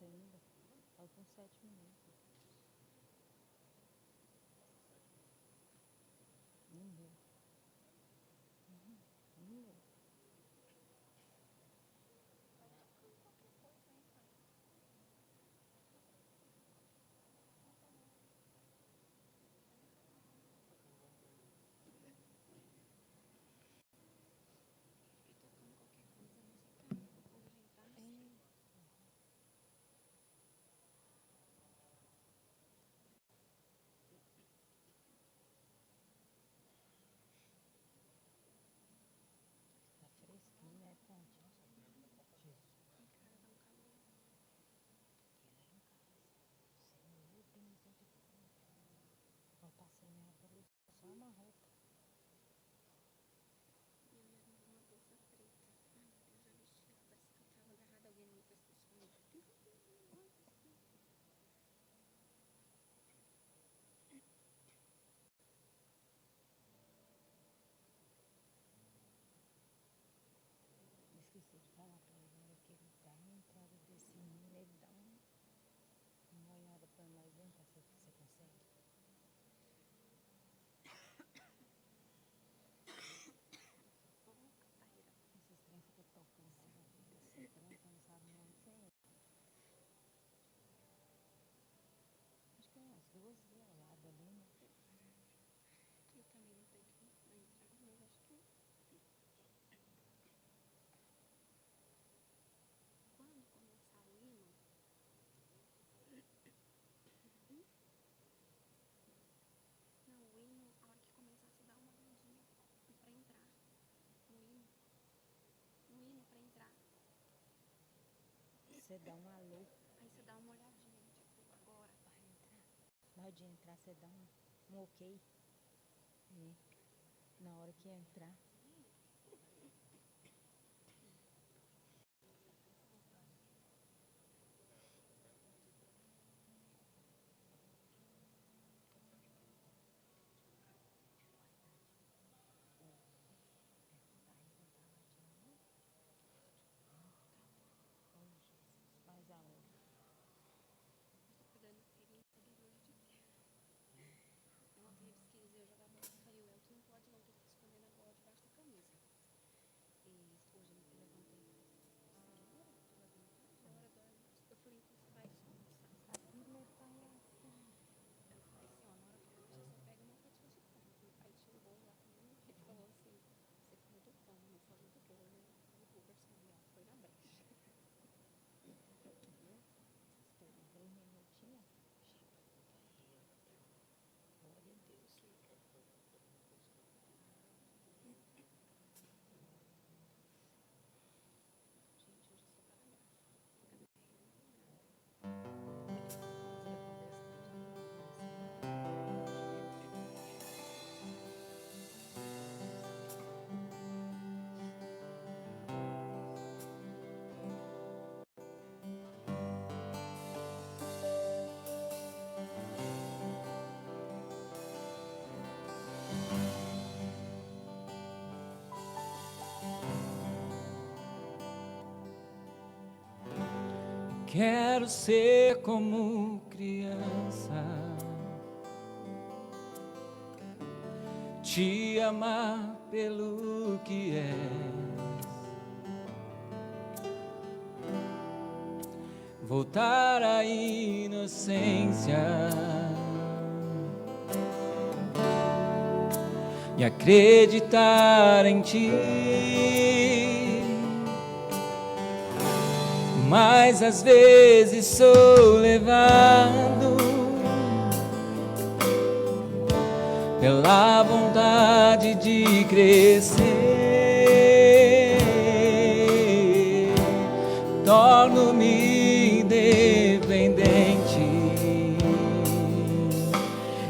minutos ainda. Faltam 7 minutos. Não deu. Não deu. Tá fresquinho, né, Tati? Jesus. Senhor, tem misericórdia. Eu passei nela pra ver só uma roupa. Esqueci de falar pra ele, na hora que ele dá a entrada desse menino, ele dá uma olhada pra nós, vem pra ver se você consegue. Esses trem ficam tocando lá na vida, esse trem, que não sabe nem onde é. Acho que é umas 2 violadas ali, né? Eu também não sei quem vai entrar, mas acho que quando começar o hino, não, o hino, a hora que começar, você dá uma olhadinha pra entrar no hino pra entrar. Você dá um alô. Aí você dá uma olhadinha, tipo, agora vai entrar. Na hora de entrar, você dá um ok. É. Na hora que entrar. Faz aonde? Tô cuidando do filho hoje de dia. Ontem eles queriam jogar bola. Eu falei, Elton, não pode não, tem que se esconder agora debaixo da camisa. E hoje eu levantei. Segura, na hora do almoço. Eu falei, então você vai só almoçar. A filha é palhaça. Eu falei assim, ó, na hora do almoço você só pega uma fatia de pão. Aí tinha um bolo lá também. Ele falou assim, você falou do pão, não falou do bolo, né? O garçom lá foi na brecha. Espera 3 minutinhos. Glória a Deus. Gente, hoje eu sou paragrafo. Quero ser como criança, te amar pelo que és, voltar à inocência e acreditar em ti. Mas às vezes sou levado pela vontade de crescer, torno-me independente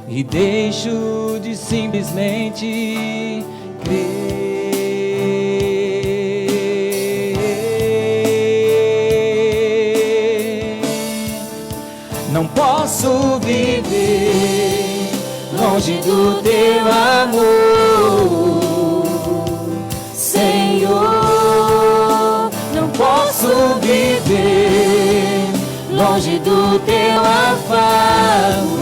e deixo de simplesmente crer. Não posso viver longe do teu amor, Senhor. Não posso viver longe do teu afago,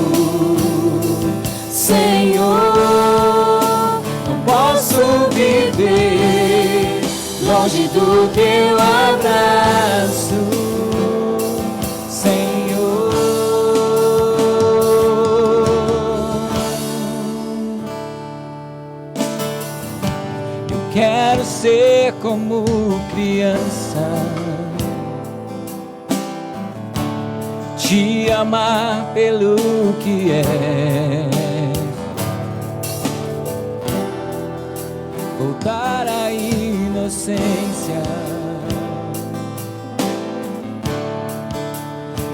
Senhor. Não posso viver longe do teu abraço, Senhor. Eu quero ser como criança, te amar pelo que é, voltar à inocência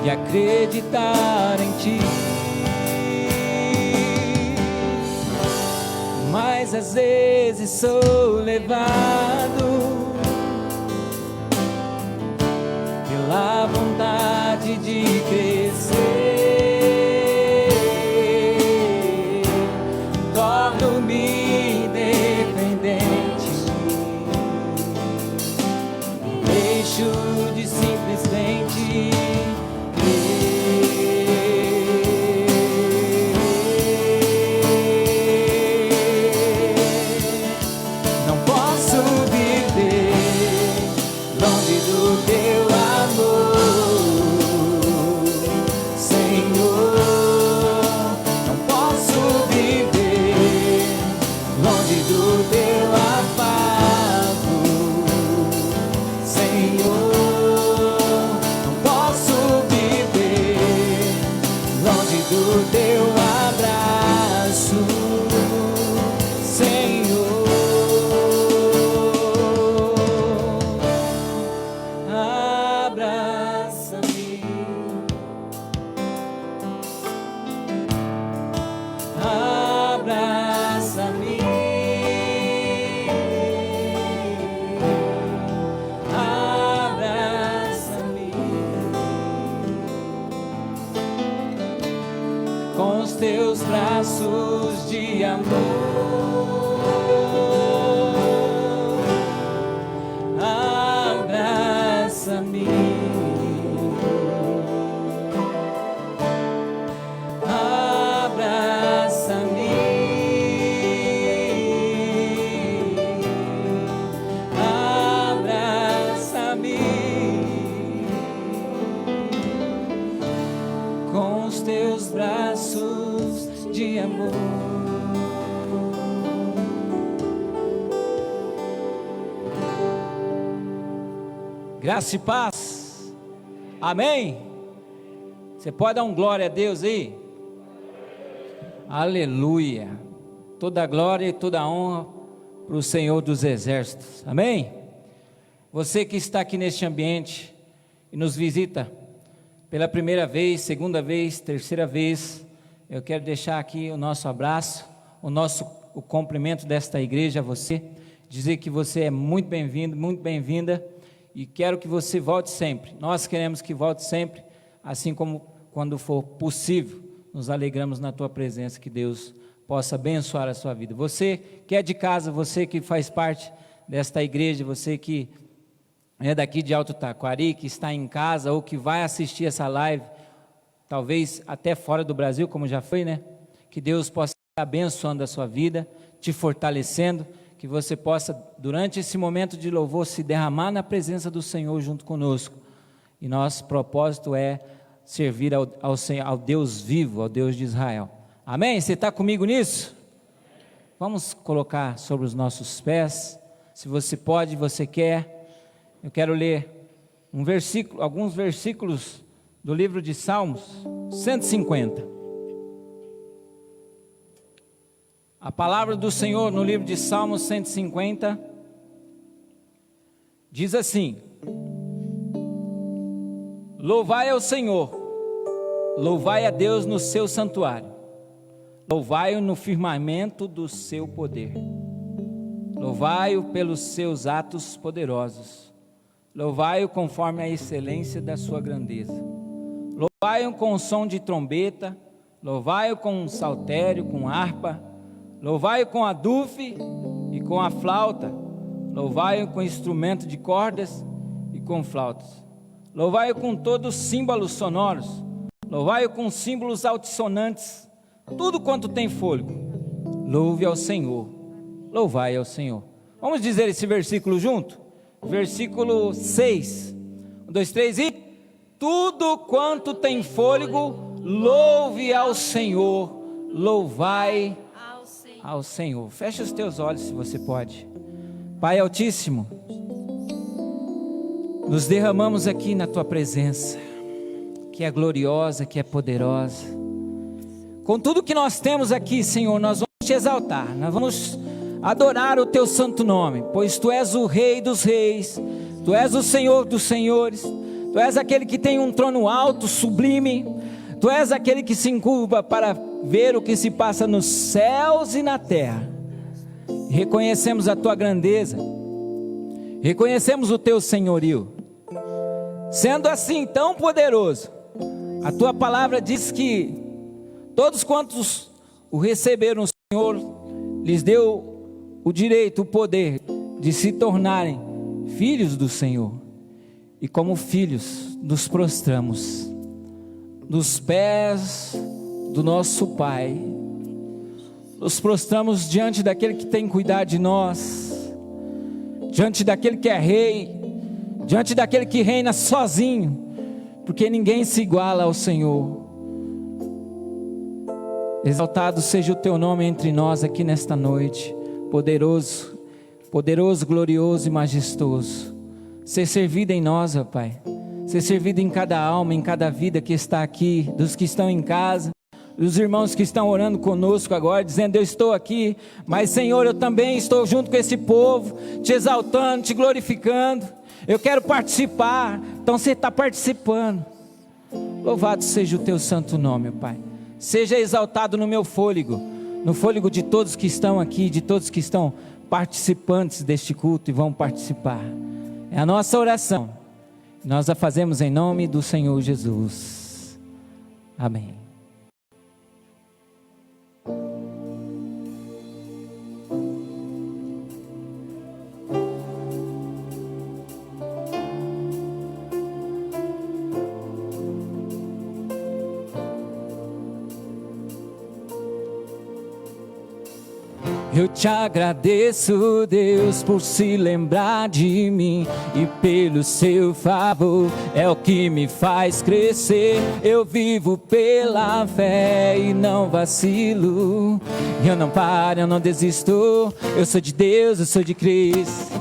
e acreditar em ti. Mas às vezes sou levado pela vontade de crescer, torno-me dependente, deixo de simplesmente com os teus braços de amor. Abraça-me, abraça-me, abraça-me com os teus braços de amor. Graça e paz, amém? Você pode dar um glória a Deus aí? Aleluia, toda a glória e toda a honra para o Senhor dos Exércitos, amém? Você que está aqui neste ambiente e nos visita pela primeira vez, segunda vez, terceira vez, eu quero deixar aqui o nosso abraço, o cumprimento desta igreja a você, dizer que você é muito bem-vindo, muito bem-vinda, e quero que você volte sempre. Nós queremos que volte sempre, assim como quando for possível, nos alegramos na tua presença, que Deus possa abençoar a sua vida. Você que é de casa, você que faz parte desta igreja, você que é daqui de Alto Taquari, que está em casa ou que vai assistir essa live, talvez até fora do Brasil, como já foi, né? Que Deus possa estar abençoando a sua vida, te fortalecendo, que você possa, durante esse momento de louvor, se derramar na presença do Senhor junto conosco. E nosso propósito é servir ao Deus vivo, ao Deus de Israel. Amém? Você está comigo nisso? Vamos colocar sobre os nossos pés, se você pode, você quer. Eu quero ler alguns versículos do livro de Salmos 150. A palavra do Senhor no livro de Salmos 150 diz assim: louvai ao Senhor, louvai a Deus no seu santuário, louvai-o no firmamento do seu poder, louvai-o pelos seus atos poderosos, louvai-o conforme a excelência da sua grandeza, louvai-o com som de trombeta, louvai-o com saltério, com harpa, louvai-o com adufe e com a flauta, louvai-o com instrumento de cordas e com flautas, Louvai-o com todos os símbolos sonoros. Louvai-o com símbolos altissonantes. Tudo quanto tem fôlego, louve ao Senhor. Louvai ao Senhor. Vamos dizer esse versículo junto? Versículo 6. 1, 2, 3 e... Tudo quanto tem fôlego, louve ao Senhor. Louvai ao Senhor. Fecha os teus olhos se você pode. Pai Altíssimo, nos derramamos aqui na Tua presença, que é gloriosa, que é poderosa. Com tudo que nós temos aqui, Senhor, nós vamos Te exaltar, nós vamos adorar o Teu santo nome, pois Tu és o Rei dos reis, Tu és o Senhor dos senhores, Tu és aquele que tem um trono alto, sublime, Tu és aquele que se encurva para ver o que se passa nos céus e na terra. Reconhecemos a Tua grandeza, reconhecemos o Teu senhorio. Sendo assim tão poderoso, a Tua palavra diz que todos quantos o receberam, o Senhor lhes deu o direito, o poder de se tornarem filhos do Senhor. E como filhos nos prostramos nos pés do nosso Pai, nos prostramos diante daquele que tem cuidado de nós, diante daquele que é rei, diante daquele que reina sozinho, porque ninguém se iguala ao Senhor. Exaltado seja o Teu nome entre nós aqui nesta noite, poderoso, poderoso, glorioso e majestoso. Ser servido em nós, ó Pai, ser servido em cada alma, em cada vida que está aqui, dos que estão em casa, dos irmãos que estão orando conosco agora, dizendo: eu estou aqui, mas Senhor, eu também estou junto com esse povo, Te exaltando, Te glorificando, eu quero participar. Então você está participando. Louvado seja o Teu santo nome, Pai. Seja exaltado no meu fôlego, no fôlego de todos que estão aqui, de todos que estão participantes deste culto e vão participar. É a nossa oração, nós a fazemos em nome do Senhor Jesus. Amém. Eu Te agradeço, Deus, por se lembrar de mim e pelo Seu favor, é o que me faz crescer. Eu vivo pela fé e não vacilo, eu não paro, eu não desisto. Eu sou de Deus, eu sou de Cristo.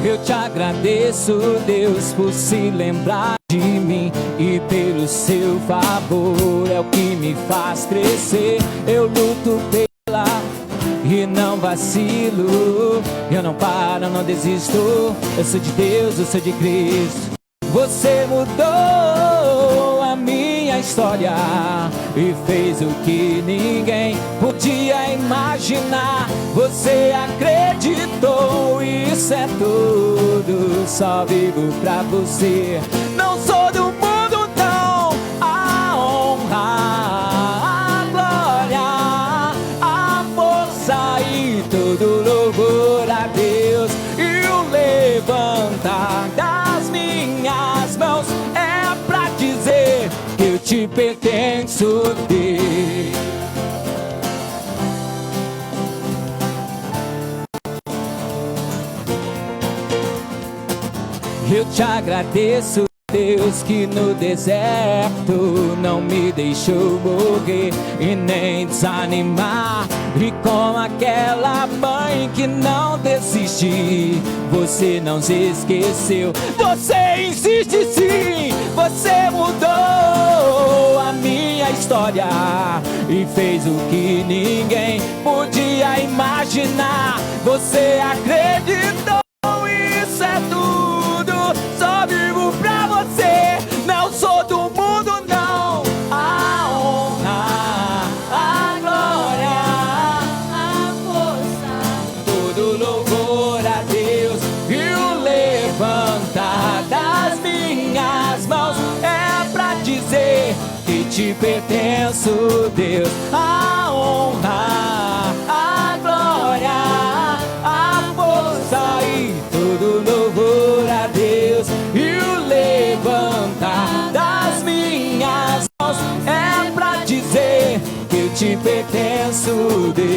Eu Te agradeço, Deus, por se lembrar de mim e pelo Seu favor, é o que me faz crescer. Eu luto pela e não vacilo, eu não paro, eu não desisto. Eu sou de Deus, eu sou de Cristo. Você mudou a minha história e fez o que ninguém podia imaginar. Você acreditou, isso é tudo, só vivo pra Você. Não sou do mundo, não. A honra, a glória, a força e todo louvor a Deus. E o levantar das minhas mãos é pra dizer que eu Te pertenço, Deus. Eu Te agradeço, Deus, que no deserto não me deixou morrer e nem desanimar. E como aquela mãe que não desiste, Você não se esqueceu. Você insiste sim, Você mudou a minha história e fez o que ninguém podia imaginar. Você acreditou, isso é tudo, só vivo pra Você. Não sou do mundo, não. A honra, a glória, a força, todo louvor a Deus. E o levantar te pertenço, Deus. A honra, a glória, a força e todo louvor a Deus. E o levantar das minhas mãos é pra dizer que eu te pertenço, Deus.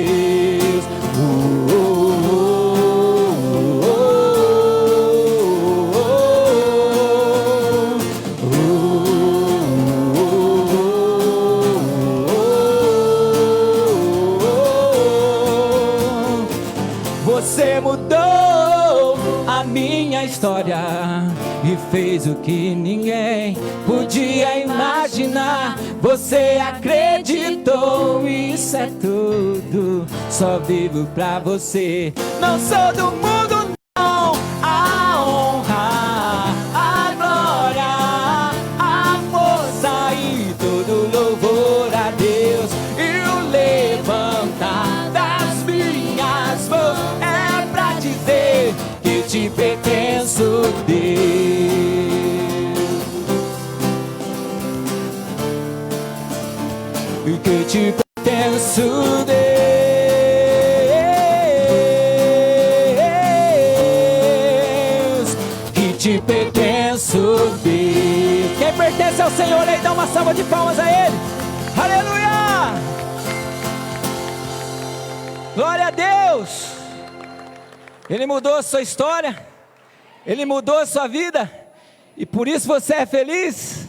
Você mudou a minha história e fez o que ninguém podia imaginar. Você acreditou, isso é tudo. Só vivo pra você. Não sou do mundo, não. A honra, a glória, a força e todo louvor a Deus. E o levantar das minhas mãos é pra dizer que eu te pertenço, Deus. E que eu te pertenço, Deus. Que te pertenço, Deus. Quem pertence ao Senhor aí, dá uma salva de palmas a Ele. Aleluia! Glória a Deus! Ele mudou a sua história, Ele mudou a sua vida, e por isso você é feliz.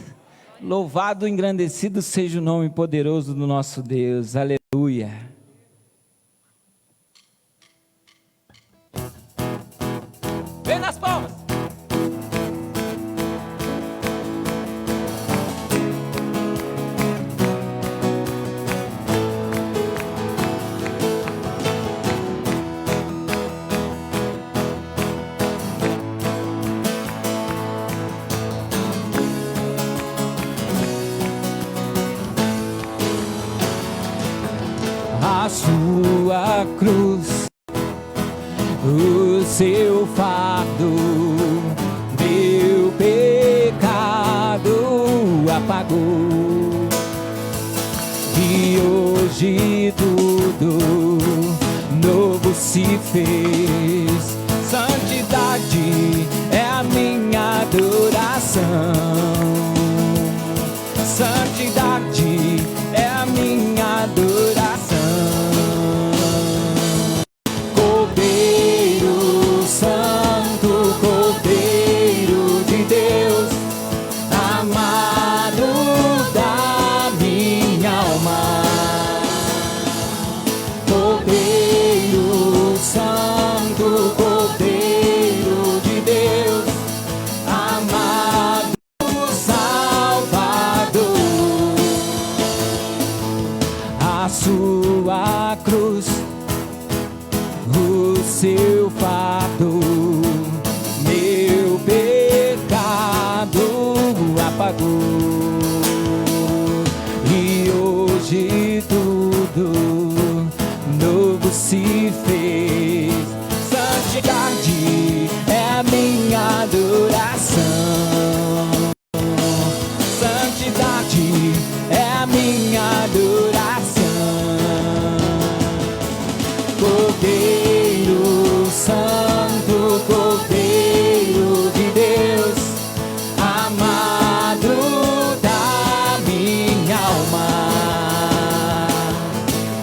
Louvado e engrandecido seja o nome poderoso do nosso Deus. Aleluia! Vem nas palmas! A sua cruz, o seu fardo, meu pecado apagou. E hoje tudo novo se fez. Santidade é a minha adoração. Santidade é a minha adoração. Cordeiro Santo, Cordeiro de Deus, amado da minha alma. Cordeiro Santo, Cordeiro de Deus, amado Salvador. A sua cruz, o seu fardo, meu pecado apagou. E hoje tudo novo se fez. Santidade é a minha adoração. Santidade é a minha adoração. Cordeiro Santo, Cordeiro de Deus, amado da minha alma.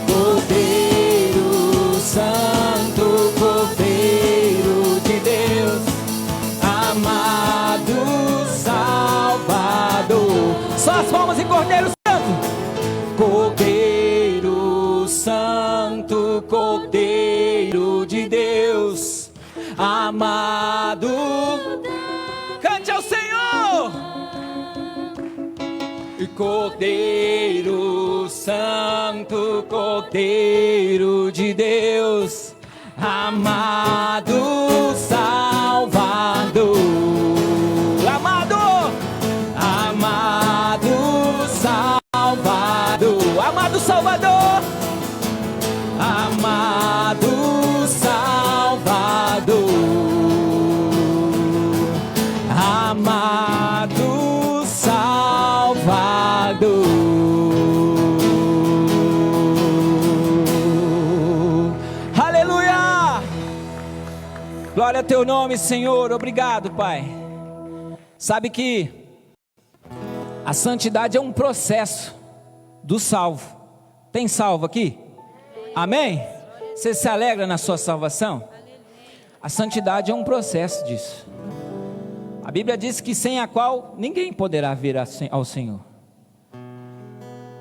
Cordeiro Santo, Cordeiro de Deus, amado Salvador. Só as palmas em Cordeiro Santo. Cordeiro Santo, Cordeiro de Deus, amado. Cante ao Senhor. Cordeiro Santo, Cordeiro de Deus, amado Salvador. Amado, amado Salvador, amado Salvador, amado Salvador, amado Salvador. Glória a teu nome, Senhor. Obrigado, Pai. Sabe que a santidade é um processo do salvo. Tem salvo aqui? Amém? Você se alegra na sua salvação? A santidade é um processo disso. A Bíblia diz que sem a qual ninguém poderá vir ao Senhor.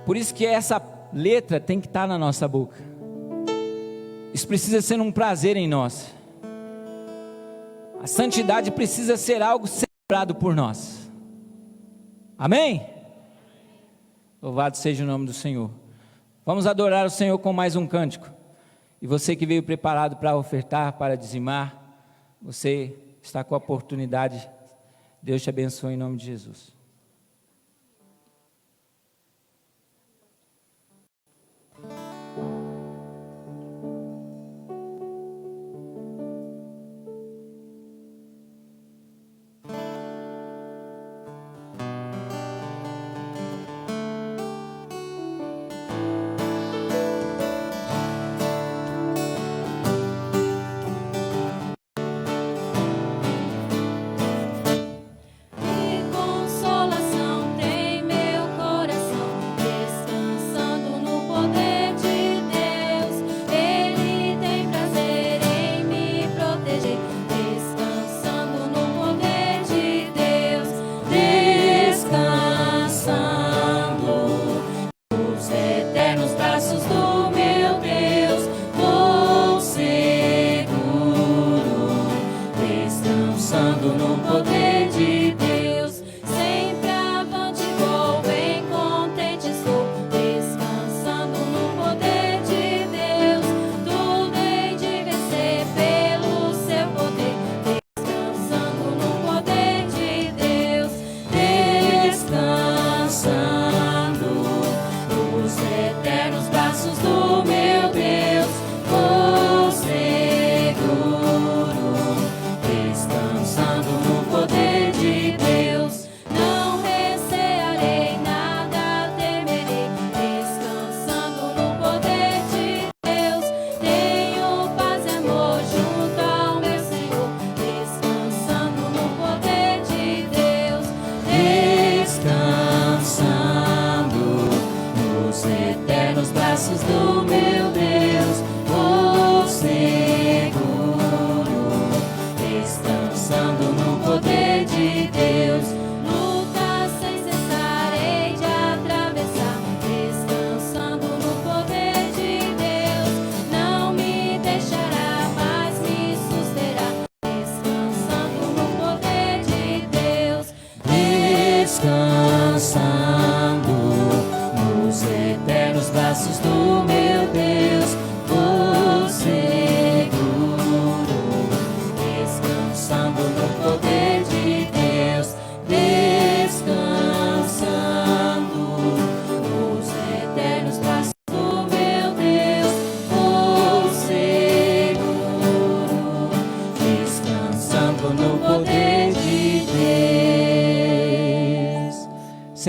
Por isso que essa letra tem que estar na nossa boca. Isso precisa ser um prazer em nós. A santidade precisa ser algo celebrado por nós. Amém? Louvado seja o nome do Senhor. Vamos adorar o Senhor com mais um cântico. E você que veio preparado para ofertar, para dizimar, você está com a oportunidade. Deus te abençoe em nome de Jesus.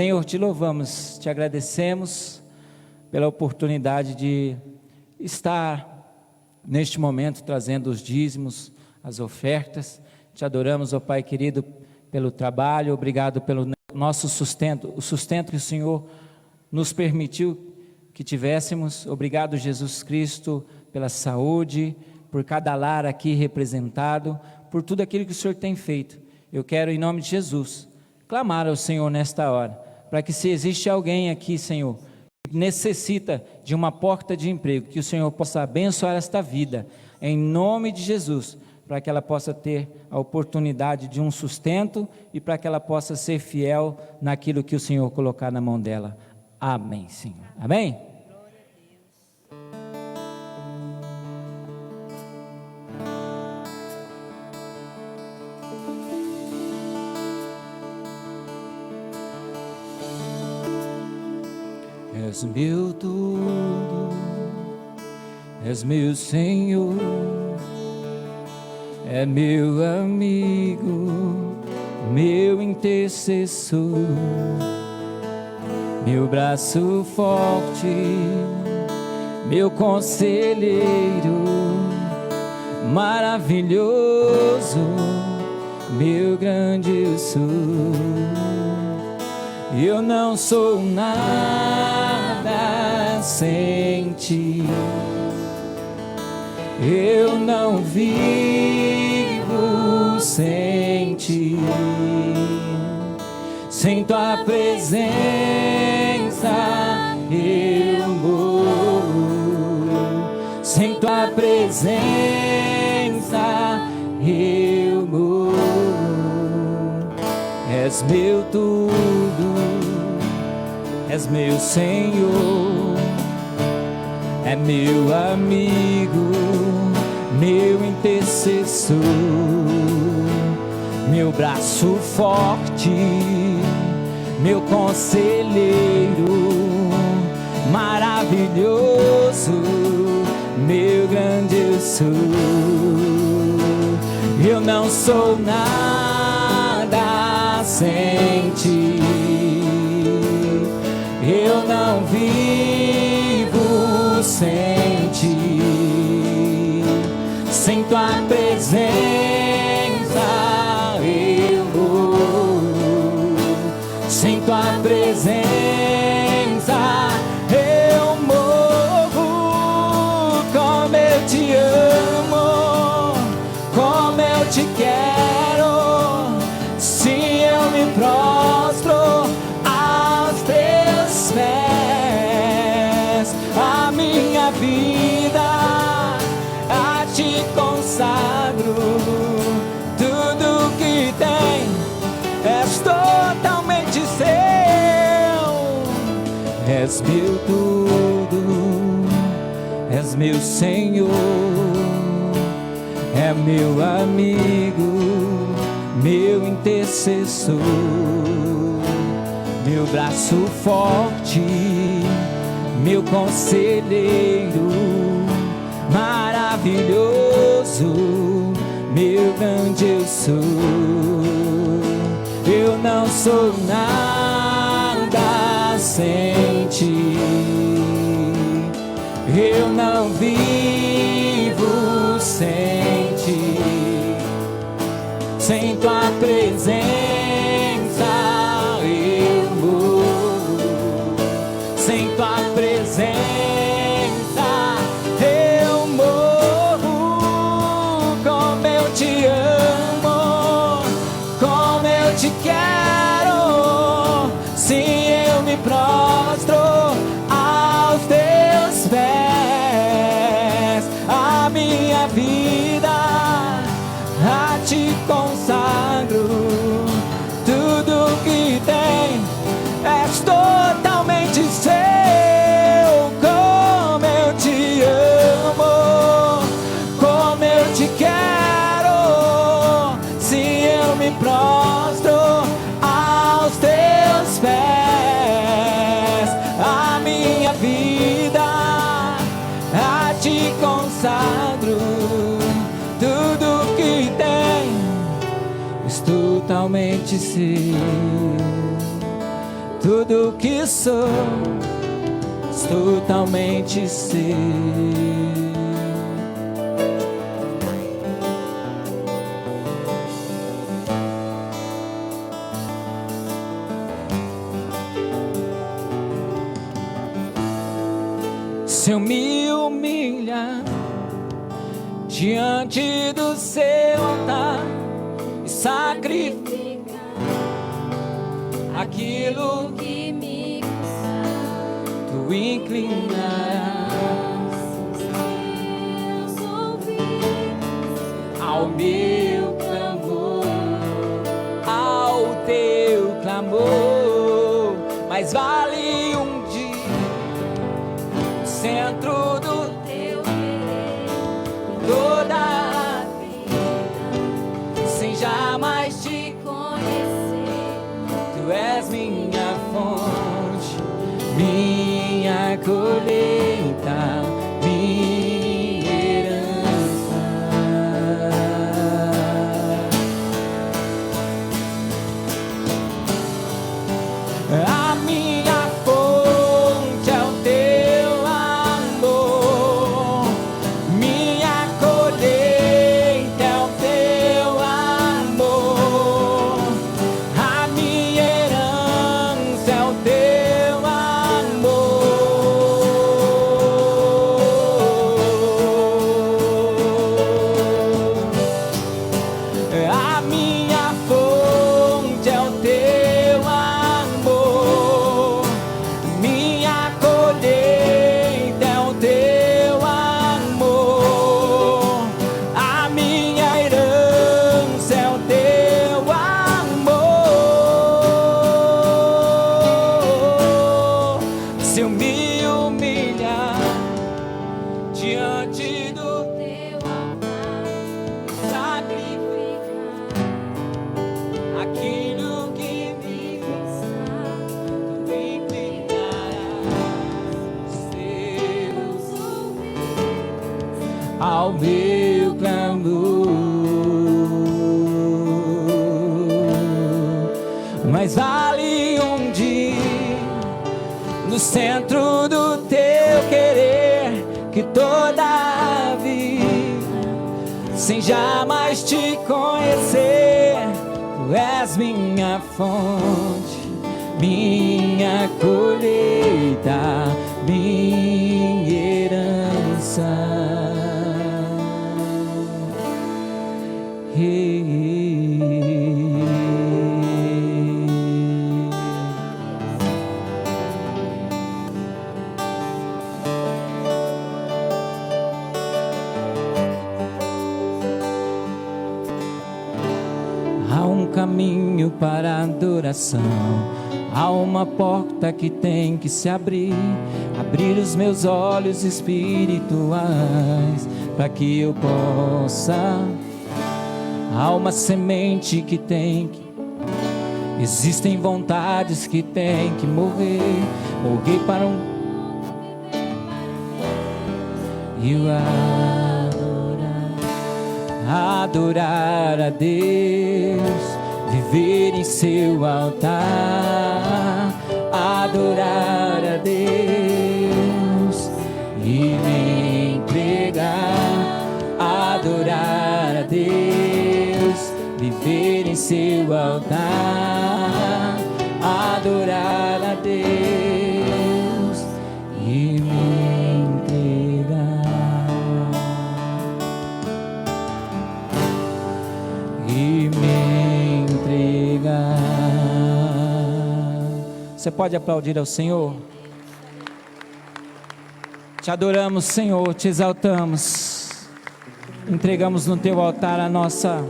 Senhor, te louvamos, te agradecemos pela oportunidade de estar neste momento trazendo os dízimos, as ofertas. Te adoramos, ó Pai querido, pelo trabalho, obrigado pelo nosso sustento, o sustento que o Senhor nos permitiu que tivéssemos. Obrigado, Jesus Cristo, pela saúde, por cada lar aqui representado, por tudo aquilo que o Senhor tem feito. Eu quero, em nome de Jesus, clamar ao Senhor nesta hora, para que se existe alguém aqui, Senhor, que necessita de uma porta de emprego, que o Senhor possa abençoar esta vida, em nome de Jesus, para que ela possa ter a oportunidade de um sustento e para que ela possa ser fiel naquilo que o Senhor colocar na mão dela. Amém, Senhor. Amém? És meu tudo, és meu Senhor, é meu amigo, meu intercessor, meu braço forte, meu conselheiro, maravilhoso, meu grande eu sou. Eu não sou nada sem ti, eu não vivo sem ti. Sem tua presença eu morro, sem tua presença eu morro. És meu tudo, és meu Senhor, é meu amigo, meu intercessor, meu braço forte, meu conselheiro, maravilhoso, meu grande eu sou. Eu não sou nada sem ti, eu não vivo sem ti. Sem tua presença eu morro, sem tua presença eu morro. Como eu te amo, como eu te quero, se eu me prostro aos teus pés, a minha vida a ti consagro, tudo que tem és totalmente seu. És meu tudo, és meu Senhor, é meu amigo, meu intercessor, meu braço forte, meu conselheiro, maravilhoso, meu grande eu sou. Eu não sou nada sem ti, eu não vivo sem ti. Sem tua presença eu morro, sem tua presença eu morro. Como eu te amo, como eu te quero, se eu me prostro aos teus pés, a minha vida a ti consagro, tudo que tem és totalmente seu. Como eu te amo, como eu te quero, se eu me prostro aos teus pés, a minha vida a ti consagro, tudo que tem és totalmente seu. Tudo que sou és totalmente seu. Se eu me humilhar diante do seu altar e sacrificar aquilo que me custar, tu inclinarás seus ouvidos ao meu clamor, ao teu clamor. Mas vale um dia no centro do teu querer, toda a vida, sem jamais te conhecer. Tu és minha fonte, minha colheita, minha herança. A minha fonte é o teu amor, minha colheita. ao meu clamor. Mas ali onde, no centro do teu querer, que toda a vida, sem jamais te conhecer, tu és minha fonte, minha colheita, minha herança. Há um caminho para a adoração, há uma porta que tem que se abrir, abrir os meus olhos espirituais, para que eu possa. Há uma semente que tem que, existem vontades que tem que morrer para e o adorar a Deus, viver em seu altar, adorar a Deus e me entregar, adorar a Deus, viver em seu altar, adorar a Deus e me entregar, e me entregar. Você pode aplaudir ao Senhor? Te adoramos, Senhor, te exaltamos, entregamos no teu altar a nossa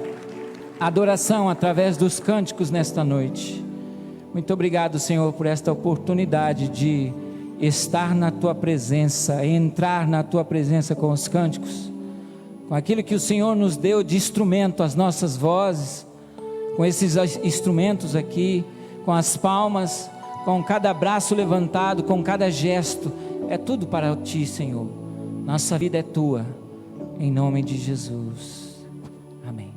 adoração através dos cânticos nesta noite. Muito obrigado, Senhor, por esta oportunidade de estar na tua presença, entrar na tua presença com os cânticos, com aquilo que o Senhor nos deu de instrumento, as nossas vozes, com esses instrumentos aqui, com as palmas, com cada braço levantado, com cada gesto, é tudo para ti, Senhor. Nossa vida é tua, em nome de Jesus, amém.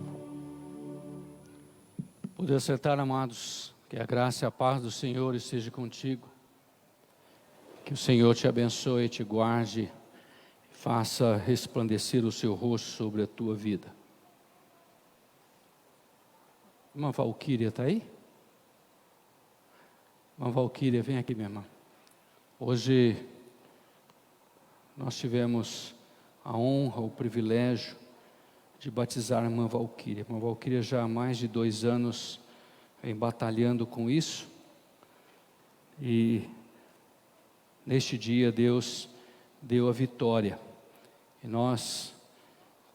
Poder sentar, amados, que a graça e a paz do Senhor esteja contigo, que o Senhor te abençoe, te guarde, faça resplandecer o seu rosto sobre a tua vida. Irmã Valquíria está aí? Irmã Valquíria, vem aqui, minha irmã. Hoje nós tivemos a honra, o privilégio de batizar a irmã Valquíria. A irmã Valquíria já há mais de 2 anos vem batalhando com isso, e neste dia Deus deu a vitória, e nós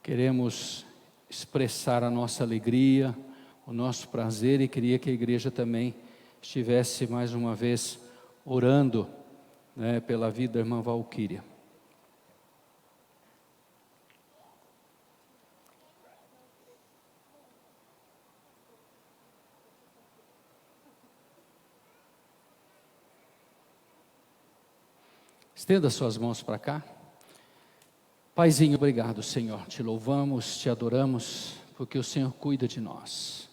queremos expressar a nossa alegria, o nosso prazer, e queria que a igreja também estivesse mais uma vez orando, né, pela vida da irmã Valquíria. Estenda suas mãos para cá. Paizinho, obrigado, Senhor. Te louvamos, te adoramos, porque o Senhor cuida de nós.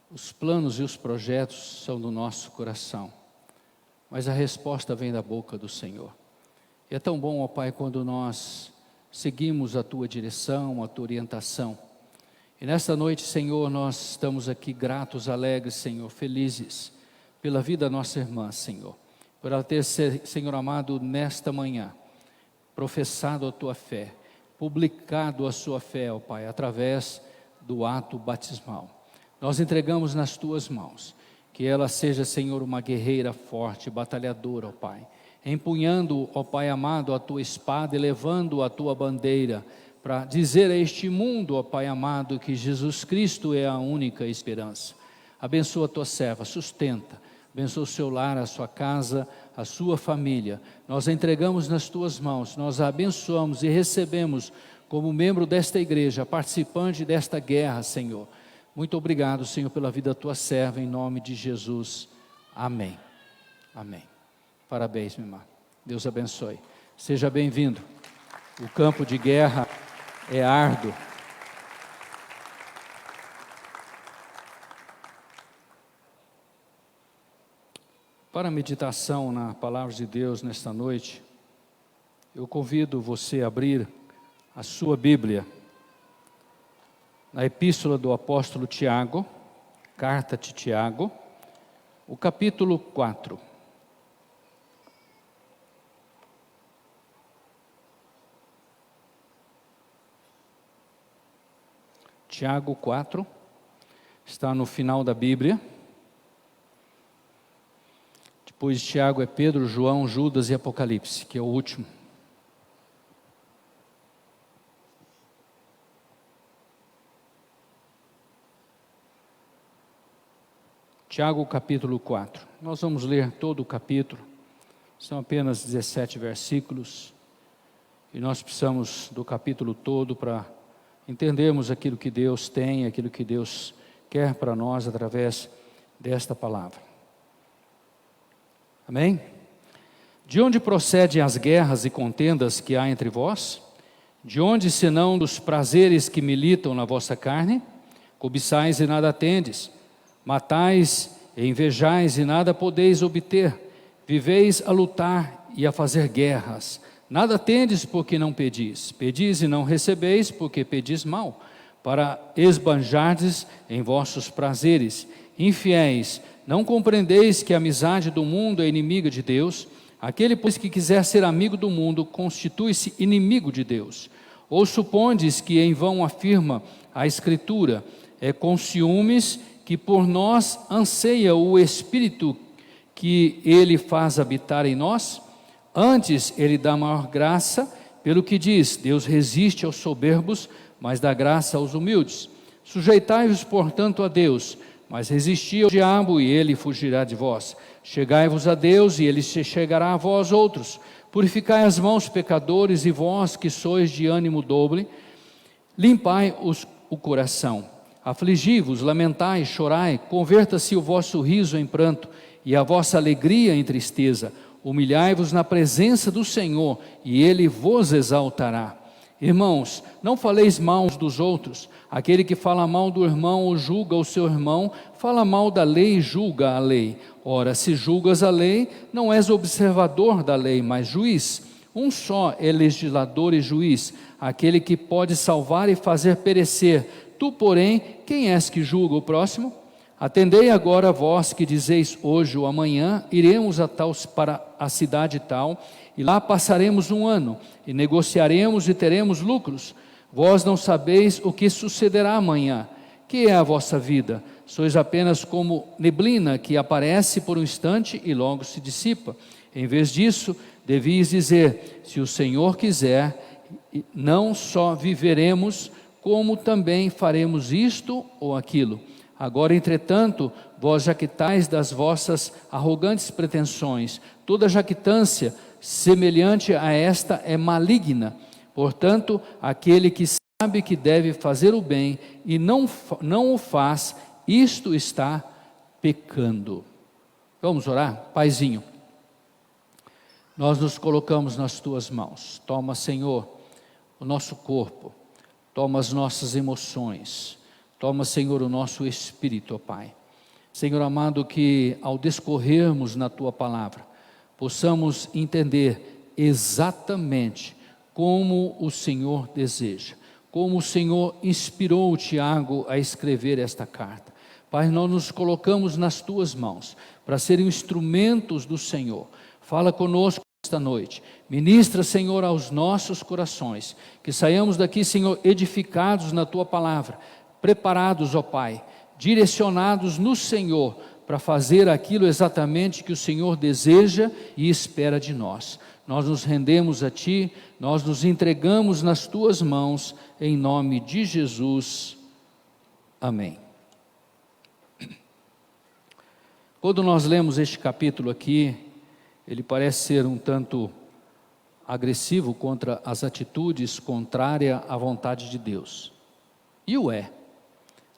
Os planos e os projetos são do nosso coração, mas a resposta vem da boca do Senhor. E é tão bom, ó Pai, quando nós seguimos a Tua direção, a Tua orientação. E nesta noite, Senhor, nós estamos aqui gratos, alegres, Senhor, felizes pela vida da nossa irmã, Senhor. Por ela ter, Senhor amado, nesta manhã, professado a Tua fé, publicado a sua fé, ó Pai, através do ato batismal. Nós entregamos nas Tuas mãos, que ela seja, Senhor, uma guerreira forte, batalhadora, ó Pai, empunhando, ó Pai amado, a Tua espada e levando a Tua bandeira, para dizer a este mundo, ó Pai amado, que Jesus Cristo é a única esperança. Abençoa a Tua serva, sustenta, abençoa o seu lar, a sua casa, a sua família. Nós a entregamos nas Tuas mãos, nós a abençoamos e recebemos como membro desta igreja, participante desta guerra, Senhor. Muito obrigado, Senhor, pela vida da Tua serva, em nome de Jesus. Amém. Amém. Parabéns, minha irmã. Deus abençoe. Seja bem-vindo. O campo de guerra é árduo. Para a meditação na palavra de Deus nesta noite, eu convido você a abrir a sua Bíblia na Epístola do Apóstolo Tiago, Carta de Tiago, o capítulo 4. Tiago 4, está no final da Bíblia. Depois de Tiago é Pedro, João, Judas e Apocalipse, que é o último. Tiago capítulo 4. Nós vamos ler todo o capítulo. São apenas 17 versículos. E nós precisamos do capítulo todo para entendermos aquilo que Deus tem, aquilo que Deus quer para nós através desta palavra. Amém? De onde procedem as guerras e contendas que há entre vós? De onde, senão dos prazeres que militam na vossa carne? Cobiçais e nada tendes, matais e invejais e nada podeis obter, viveis a lutar e a fazer guerras. Nada tendes porque não pedis, pedis e não recebeis porque pedis mal, para esbanjardes em vossos prazeres. Infiéis, não compreendeis que a amizade do mundo é inimiga de Deus? Aquele, pois, que quiser ser amigo do mundo, constitui-se inimigo de Deus. Ou supondes que em vão afirma a Escritura, é com ciúmes que por nós anseia o Espírito que Ele faz habitar em nós? Antes, Ele dá maior graça, pelo que diz, Deus resiste aos soberbos, mas dá graça aos humildes. Sujeitai-vos, portanto, a Deus, mas resisti ao diabo e ele fugirá de vós. Chegai-vos a Deus e ele se chegará a vós outros. Purificai as mãos, pecadores, e vós que sois de ânimo dobre, limpai o coração. Afligi-vos, lamentai, chorai, converta-se o vosso riso em pranto e a vossa alegria em tristeza. Humilhai-vos na presença do Senhor e ele vos exaltará. Irmãos, não faleis mal uns dos outros. Aquele que fala mal do irmão ou julga o seu irmão, fala mal da lei e julga a lei. Ora, se julgas a lei, não és observador da lei, mas juiz. Um só é legislador e juiz, aquele que pode salvar e fazer perecer. Tu, porém, quem és que julga o próximo? Atendei agora vós que dizeis hoje ou amanhã, iremos para a cidade tal, e lá passaremos um ano, e negociaremos e teremos lucros. Vós não sabeis o que sucederá amanhã. Que é a vossa vida? Sois apenas como neblina que aparece por um instante e logo se dissipa. Em vez disso, devias dizer, se o Senhor quiser, não só viveremos, como também faremos isto ou aquilo. Agora, entretanto, vós jactais das vossas arrogantes pretensões. Toda jactância semelhante a esta é maligna. Portanto, aquele que sabe que deve fazer o bem e não o faz, isto está pecando. Vamos orar? Paizinho, nós nos colocamos nas tuas mãos. Toma, Senhor, o nosso corpo, toma as nossas emoções, toma, Senhor, o nosso espírito, ó Pai. Senhor amado, que ao discorrermos na tua palavra, possamos entender exatamente como o Senhor deseja, como o Senhor inspirou o Tiago a escrever esta carta. Pai, nós nos colocamos nas tuas mãos, para serem instrumentos do Senhor. Fala conosco esta noite, ministra, Senhor, aos nossos corações, que saiamos daqui, Senhor, edificados na tua palavra, preparados, ó Pai, direcionados no Senhor, para fazer aquilo exatamente que o Senhor deseja e espera de nós. Nós nos rendemos a Ti, nós nos entregamos nas Tuas mãos, em nome de Jesus, amém. Quando nós lemos este capítulo aqui, ele parece ser um tanto agressivo contra as atitudes contrárias à vontade de Deus. E o é.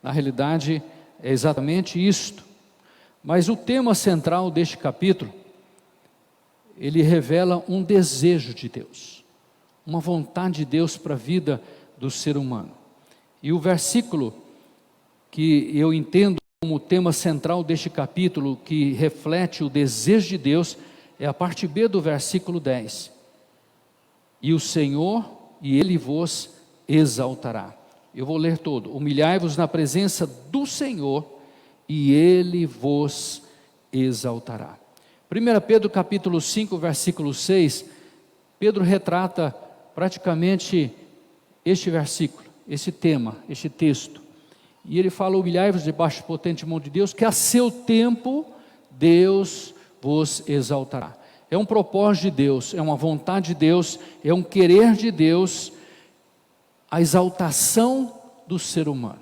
Na realidade, é exatamente isto. Mas o tema central deste capítulo, ele revela um desejo de Deus. uma vontade de Deus para a vida do ser humano. E o versículo que eu entendo como tema central deste capítulo, que reflete o desejo de Deus, é a parte B do versículo 10. E o Senhor, e Ele vos exaltará. Eu vou ler todo. Humilhai-vos na presença do Senhor, e Ele vos exaltará. 1 Pedro capítulo 5, versículo 6, Pedro retrata praticamente este versículo, esse tema, este texto. E ele fala: humilhai-vos debaixo do potente mão de Deus, que a seu tempo Deus vos exaltará. É um propósito de Deus, é uma vontade de Deus, é um querer de Deus, a exaltação do ser humano.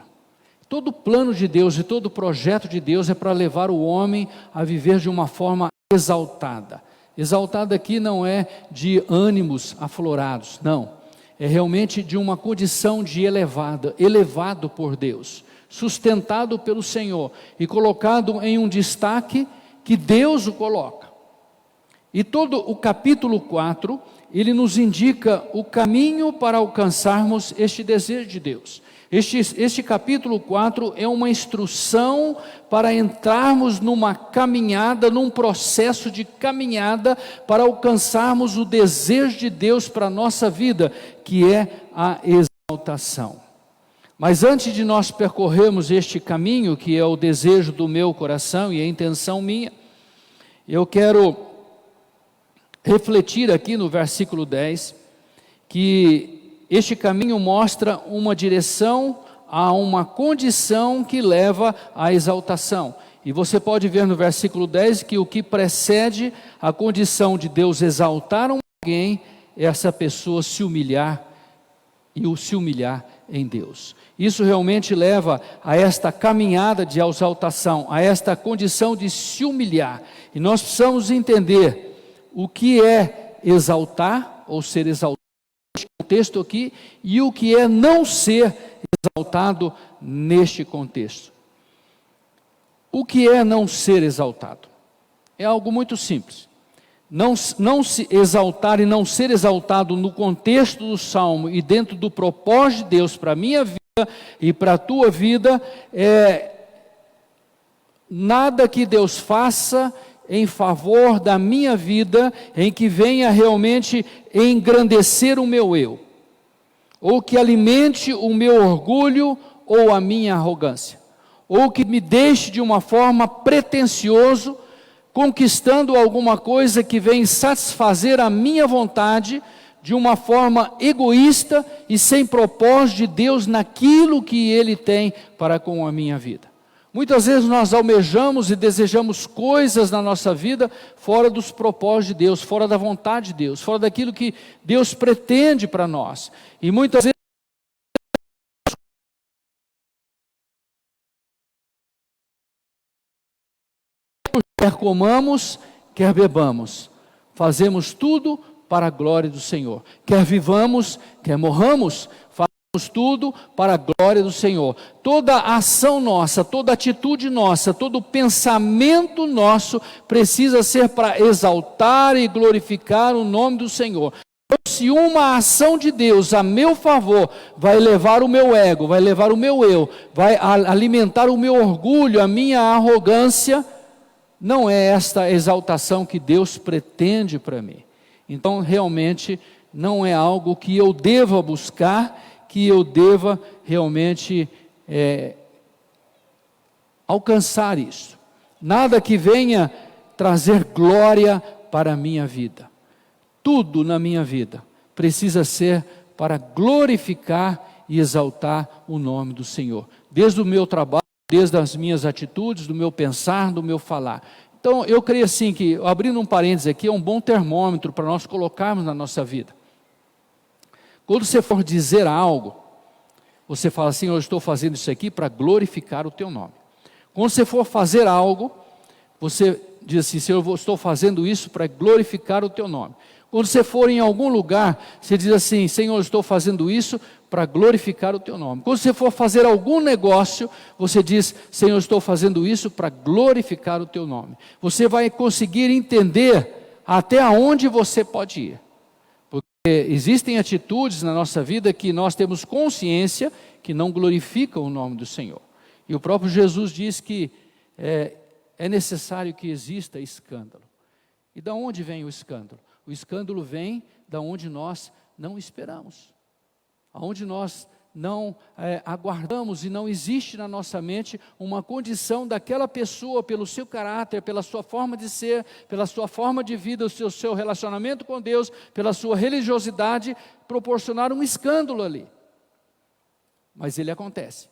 Todo plano de Deus e todo projeto de Deus é para levar o homem a viver de uma forma exaltada. Exaltada aqui não é de ânimos aflorados, não. É realmente de uma condição de elevado por Deus, sustentado pelo Senhor e colocado em um destaque que Deus o coloca. E todo o capítulo 4, ele nos indica o caminho para alcançarmos este desejo de Deus. Este capítulo 4 é uma instrução para entrarmos numa caminhada, num processo de caminhada para alcançarmos o desejo de Deus para a nossa vida, que é a exaltação. Mas antes de nós percorrermos este caminho, que é o desejo do meu coração e a intenção minha, eu quero refletir aqui no versículo 10, que este caminho mostra uma direção a uma condição que leva à exaltação. E você pode ver no versículo 10 que o que precede a condição de Deus exaltar alguém é essa pessoa se humilhar em Deus. Isso realmente leva a esta caminhada de exaltação, a esta condição de se humilhar. E nós precisamos entender o que é exaltar ou ser exaltado neste contexto aqui e o que é não ser exaltado neste contexto. O que é não ser exaltado? É algo muito simples. Não se exaltar e não ser exaltado no contexto do Salmo e dentro do propósito de Deus para a minha vida e para a tua vida, é nada que Deus faça em favor da minha vida, em que venha realmente engrandecer o meu eu, ou que alimente o meu orgulho ou a minha arrogância, ou que me deixe de uma forma pretensioso, conquistando alguma coisa que vem satisfazer a minha vontade, de uma forma egoísta e sem propósito de Deus naquilo que Ele tem para com a minha vida. Muitas vezes nós almejamos e desejamos coisas na nossa vida fora dos propósitos de Deus, fora da vontade de Deus, fora daquilo que Deus pretende para nós. E muitas vezes quer comamos, quer bebamos, fazemos tudo para a glória do Senhor. Quer vivamos, quer morramos, fazemos tudo para a glória do Senhor. Toda ação nossa, toda atitude nossa, todo pensamento nosso precisa ser para exaltar e glorificar o nome do Senhor. Então, se uma ação de Deus a meu favor vai levar o meu ego, vai levar o meu eu, vai alimentar o meu orgulho, a minha arrogância, não é esta exaltação que Deus pretende para mim. Então, realmente, não é algo que eu deva buscar, que eu deva realmente alcançar isso. Nada que venha trazer glória para a minha vida. Tudo na minha vida precisa ser para glorificar e exaltar o nome do Senhor. Desde o meu trabalho, desde as minhas atitudes, do meu pensar, do meu falar. Então, eu creio assim que, abrindo um parênteses aqui, é um bom termômetro para nós colocarmos na nossa vida. Quando você for dizer algo, você fala assim: eu estou fazendo isso aqui para glorificar o teu nome. Quando você for fazer algo, você diz assim: Senhor, eu estou fazendo isso para glorificar o teu nome. Quando você for em algum lugar, você diz assim: Senhor, eu estou fazendo isso para glorificar o teu nome. Quando você for fazer algum negócio, você diz: Senhor, eu estou fazendo isso para glorificar o teu nome. Você vai conseguir entender até onde você pode ir. Porque existem atitudes na nossa vida que nós temos consciência que não glorificam o nome do Senhor. E o próprio Jesus diz que é necessário que exista escândalo. E da onde vem o escândalo? O escândalo vem da onde nós não esperamos, aonde nós não aguardamos e não existe na nossa mente uma condição daquela pessoa, pelo seu caráter, pela sua forma de ser, pela sua forma de vida, o seu relacionamento com Deus, pela sua religiosidade, proporcionar um escândalo ali. Mas ele acontece,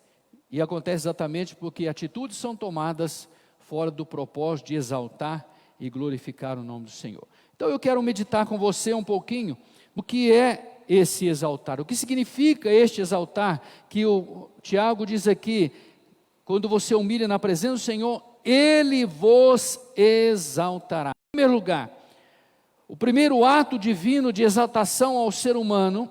e acontece exatamente porque atitudes são tomadas fora do propósito de exaltar e glorificar o nome do Senhor. Então eu quero meditar com você um pouquinho o que é esse exaltar, o que significa este exaltar, que o Tiago diz aqui, quando você humilha na presença do Senhor, Ele vos exaltará. Em primeiro lugar, o primeiro ato divino de exaltação ao ser humano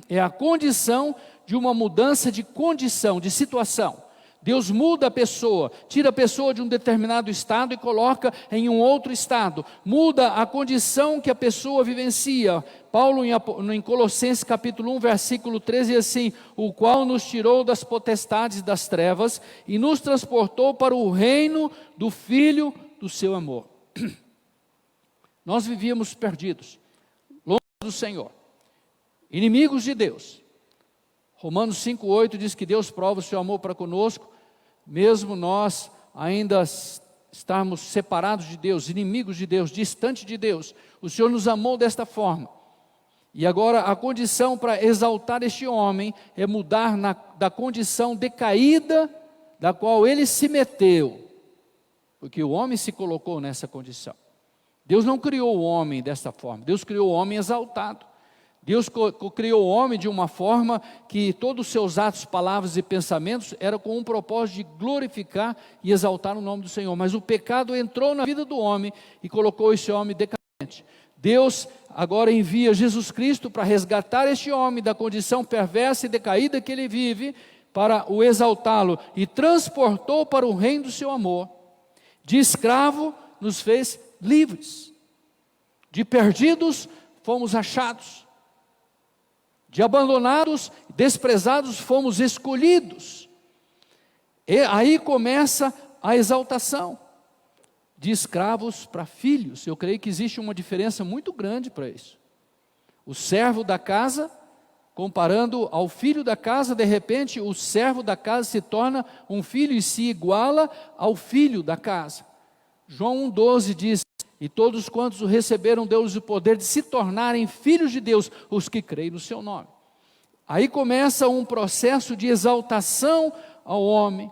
é a condição de uma mudança de condição, de situação. Deus muda a pessoa, tira a pessoa de um determinado estado e coloca em um outro estado. Muda a condição que a pessoa vivencia. Paulo em Colossenses capítulo 1, versículo 13, diz assim: o qual nos tirou das potestades das trevas e nos transportou para o reino do Filho do seu amor. Nós vivíamos perdidos, longe do Senhor, inimigos de Deus. Romanos 5,8 diz que Deus prova o seu amor para conosco, mesmo nós ainda estarmos separados de Deus, inimigos de Deus, distantes de Deus. O Senhor nos amou desta forma. E agora a condição para exaltar este homem é mudar da condição decaída da qual ele se meteu, porque o homem se colocou nessa condição. Deus não criou o homem dessa forma, Deus criou o homem exaltado. Deus criou o homem de uma forma que todos os seus atos, palavras e pensamentos eram com um propósito de glorificar e exaltar o nome do Senhor. Mas o pecado entrou na vida do homem e colocou esse homem decadente. Deus agora envia Jesus Cristo para resgatar este homem da condição perversa e decaída que ele vive, para o exaltá-lo, e transportou para o reino do seu amor. De escravo nos fez livres, de perdidos fomos achados, de abandonados, desprezados, fomos escolhidos. E aí começa a exaltação, de escravos para filhos. Eu creio que existe uma diferença muito grande para isso. O servo da casa, comparando ao filho da casa, de repente o servo da casa se torna um filho e se iguala ao filho da casa. João 1,12 diz: e todos quantos o receberam, deu-lhes o poder de se tornarem filhos de Deus, os que creem no seu nome. Aí começa um processo de exaltação ao homem.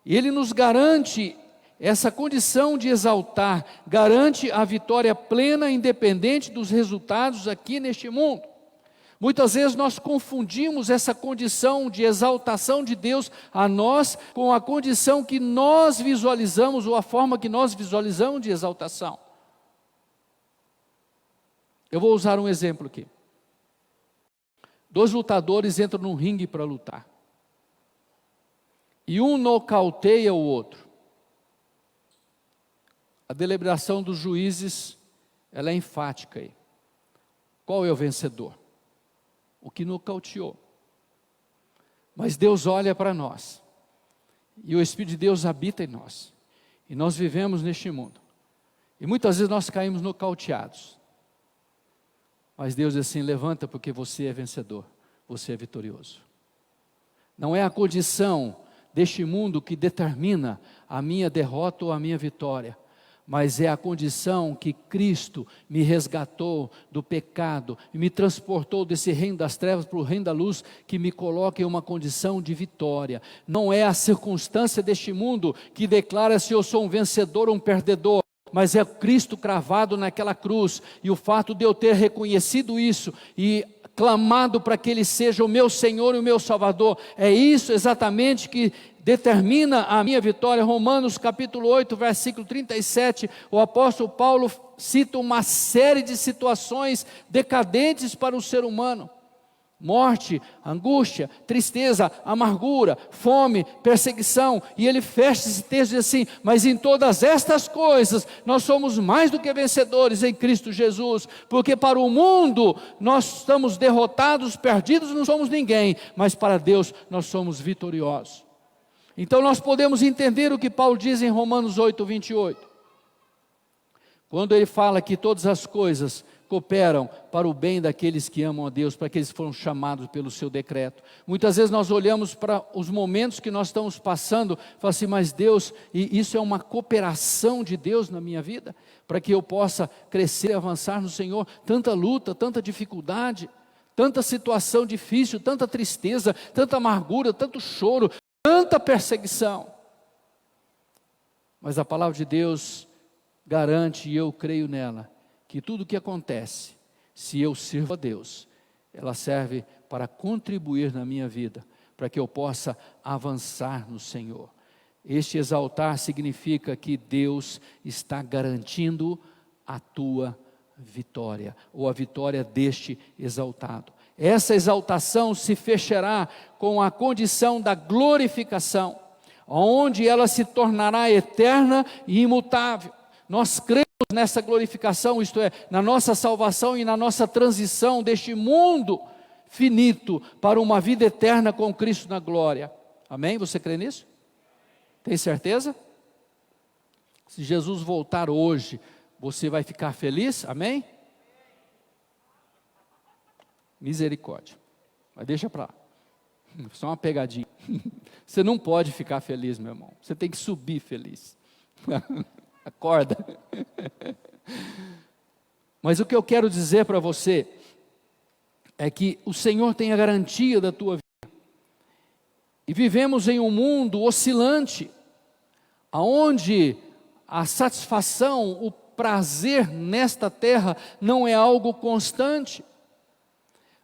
Ele nos garante essa condição de exaltar, garante a vitória plena, independente dos resultados aqui neste mundo. Muitas vezes nós confundimos essa condição de exaltação de Deus a nós com a condição que nós visualizamos, ou a forma que nós visualizamos de exaltação. Eu vou usar um exemplo aqui. 2 lutadores entram num ringue para lutar. E um nocauteia o outro. A deliberação dos juízes, ela é enfática aí. Qual é o vencedor? O que nocauteou. Mas Deus olha para nós, e o Espírito de Deus habita em nós, e nós vivemos neste mundo, e muitas vezes nós caímos nocauteados, mas Deus diz assim: levanta, porque você é vencedor, você é vitorioso. Não é a condição deste mundo que determina a minha derrota ou a minha vitória, mas é a condição que Cristo me resgatou do pecado e me transportou desse reino das trevas para o reino da luz, que me coloca em uma condição de vitória. Não é a circunstância deste mundo que declara se eu sou um vencedor ou um perdedor, mas é Cristo cravado naquela cruz, e o fato de eu ter reconhecido isso e clamado para que Ele seja o meu Senhor e o meu Salvador, é isso exatamente que determina a minha vitória. Romanos capítulo 8, versículo 37, o apóstolo Paulo cita uma série de situações decadentes para o ser humano, morte, angústia, tristeza, amargura, fome, perseguição. E ele fecha esse texto e diz assim: mas em todas estas coisas nós somos mais do que vencedores em Cristo Jesus, porque para o mundo nós estamos derrotados, perdidos, não somos ninguém, mas para Deus nós somos vitoriosos. Então nós podemos entender o que Paulo diz em Romanos 8, 28, quando ele fala que todas as coisas cooperam para o bem daqueles que amam a Deus, para aqueles que foram chamados pelo seu decreto. Muitas vezes nós olhamos para os momentos que nós estamos passando, e falamos assim: mas Deus, e isso é uma cooperação de Deus na minha vida, para que eu possa crescer e avançar no Senhor. Tanta luta, tanta dificuldade, tanta situação difícil, tanta tristeza, tanta amargura, tanto choro, tanta perseguição. Mas a palavra de Deus garante, e eu creio nela, que tudo o que acontece, se eu sirvo a Deus, ela serve para contribuir na minha vida, para que eu possa avançar no Senhor. Este exaltar significa que Deus está garantindo a tua vitória, ou a vitória deste exaltado. Essa exaltação se fechará com a condição da glorificação, onde ela se tornará eterna e imutável. Nós cremos nessa glorificação, isto é, na nossa salvação e na nossa transição deste mundo finito para uma vida eterna com Cristo na glória. Amém? Você crê nisso? Tem certeza? Se Jesus voltar hoje, você vai ficar feliz? Amém? Misericórdia. Mas deixa para lá. Só uma pegadinha. Você não pode ficar feliz, meu irmão. Você tem que subir feliz. Acorda. Mas o que eu quero dizer para você é que o Senhor tem a garantia da tua vida. E vivemos em um mundo oscilante, aonde a satisfação, o prazer nesta terra não é algo constante.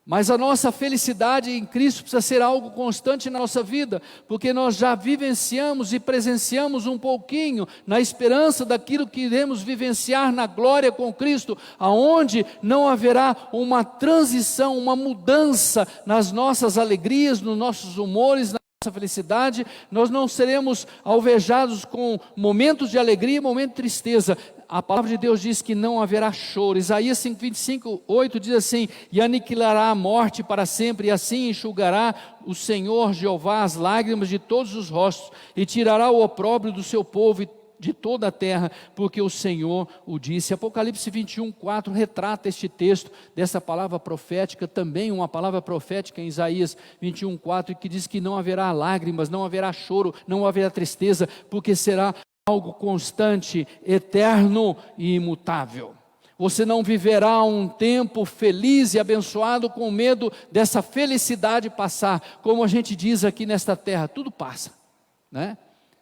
Mas a nossa felicidade em Cristo precisa ser algo constante na nossa vida, porque nós já vivenciamos e presenciamos um pouquinho na esperança daquilo que iremos vivenciar na glória com Cristo, aonde não haverá uma transição, uma mudança nas nossas alegrias, nos nossos humores, na nossa felicidade. Nós não seremos alvejados com momentos de alegria e momentos de tristeza. A palavra de Deus diz que não haverá choro. Isaías 25, 8 diz assim: e aniquilará a morte para sempre, e assim enxugará o Senhor Jeová as lágrimas de todos os rostos, e tirará o opróbrio do seu povo e de toda a terra, porque o Senhor o disse. Apocalipse 21, 4 retrata este texto dessa palavra profética, também uma palavra profética em Isaías 21, 4, que diz que não haverá lágrimas, não haverá choro, não haverá tristeza, porque será algo constante, eterno e imutável. Você não viverá um tempo feliz e abençoado com medo dessa felicidade passar. Como a gente diz aqui nesta terra, tudo passa, né?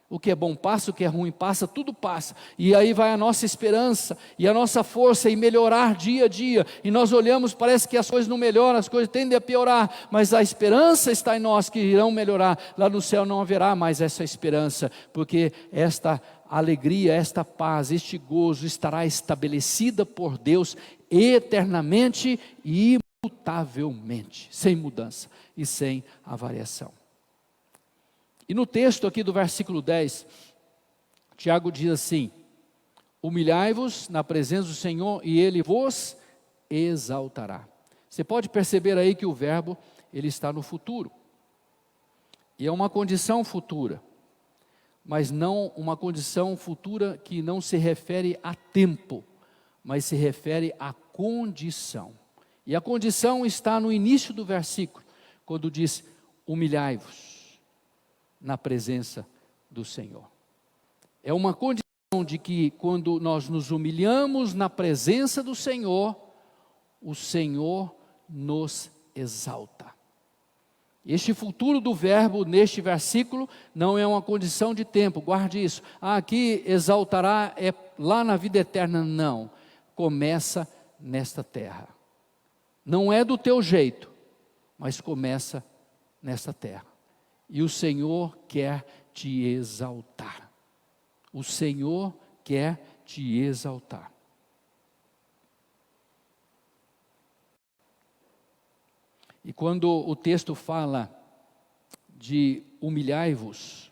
O que é bom passa, o que é ruim passa, tudo passa. E aí vai a nossa esperança e a nossa força em melhorar dia a dia. E nós olhamos, parece que as coisas não melhoram, as coisas tendem a piorar, mas a esperança está em nós que irão melhorar. Lá no céu não haverá mais essa esperança, porque esta alegria, esta paz, este gozo estará estabelecida por Deus eternamente e imutavelmente, sem mudança e sem a variação. E no texto aqui do versículo 10, Tiago diz assim: humilhai-vos na presença do Senhor e Ele vos exaltará. Você pode perceber aí que o verbo, ele está no futuro. E é uma condição futura, mas não uma condição futura que não se refere a tempo, mas se refere à condição. E a condição está no início do versículo, quando diz: humilhai-vos na presença do Senhor. É uma condição de que quando nós nos humilhamos na presença do Senhor, o Senhor nos exalta. Este futuro do verbo neste versículo não é uma condição de tempo, guarde isso. Aqui exaltará é lá na vida eterna, não. Começa nesta terra. Não é do teu jeito, mas começa nesta terra. E o Senhor quer te exaltar. O Senhor quer te exaltar. E quando o texto fala de humilhai-vos,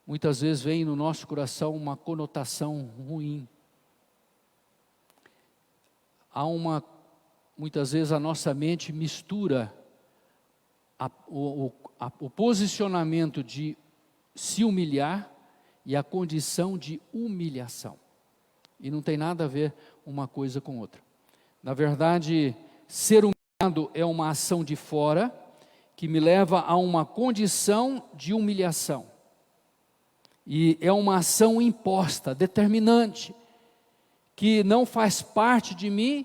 muitas vezes vem no nosso coração uma conotação ruim. Muitas vezes a nossa mente mistura o posicionamento de se humilhar e a condição de humilhação. E não tem nada a ver uma coisa com outra. Na verdade, ser humilhado é uma ação de fora que me leva a uma condição de humilhação. E é uma ação imposta, determinante, que não faz parte de mim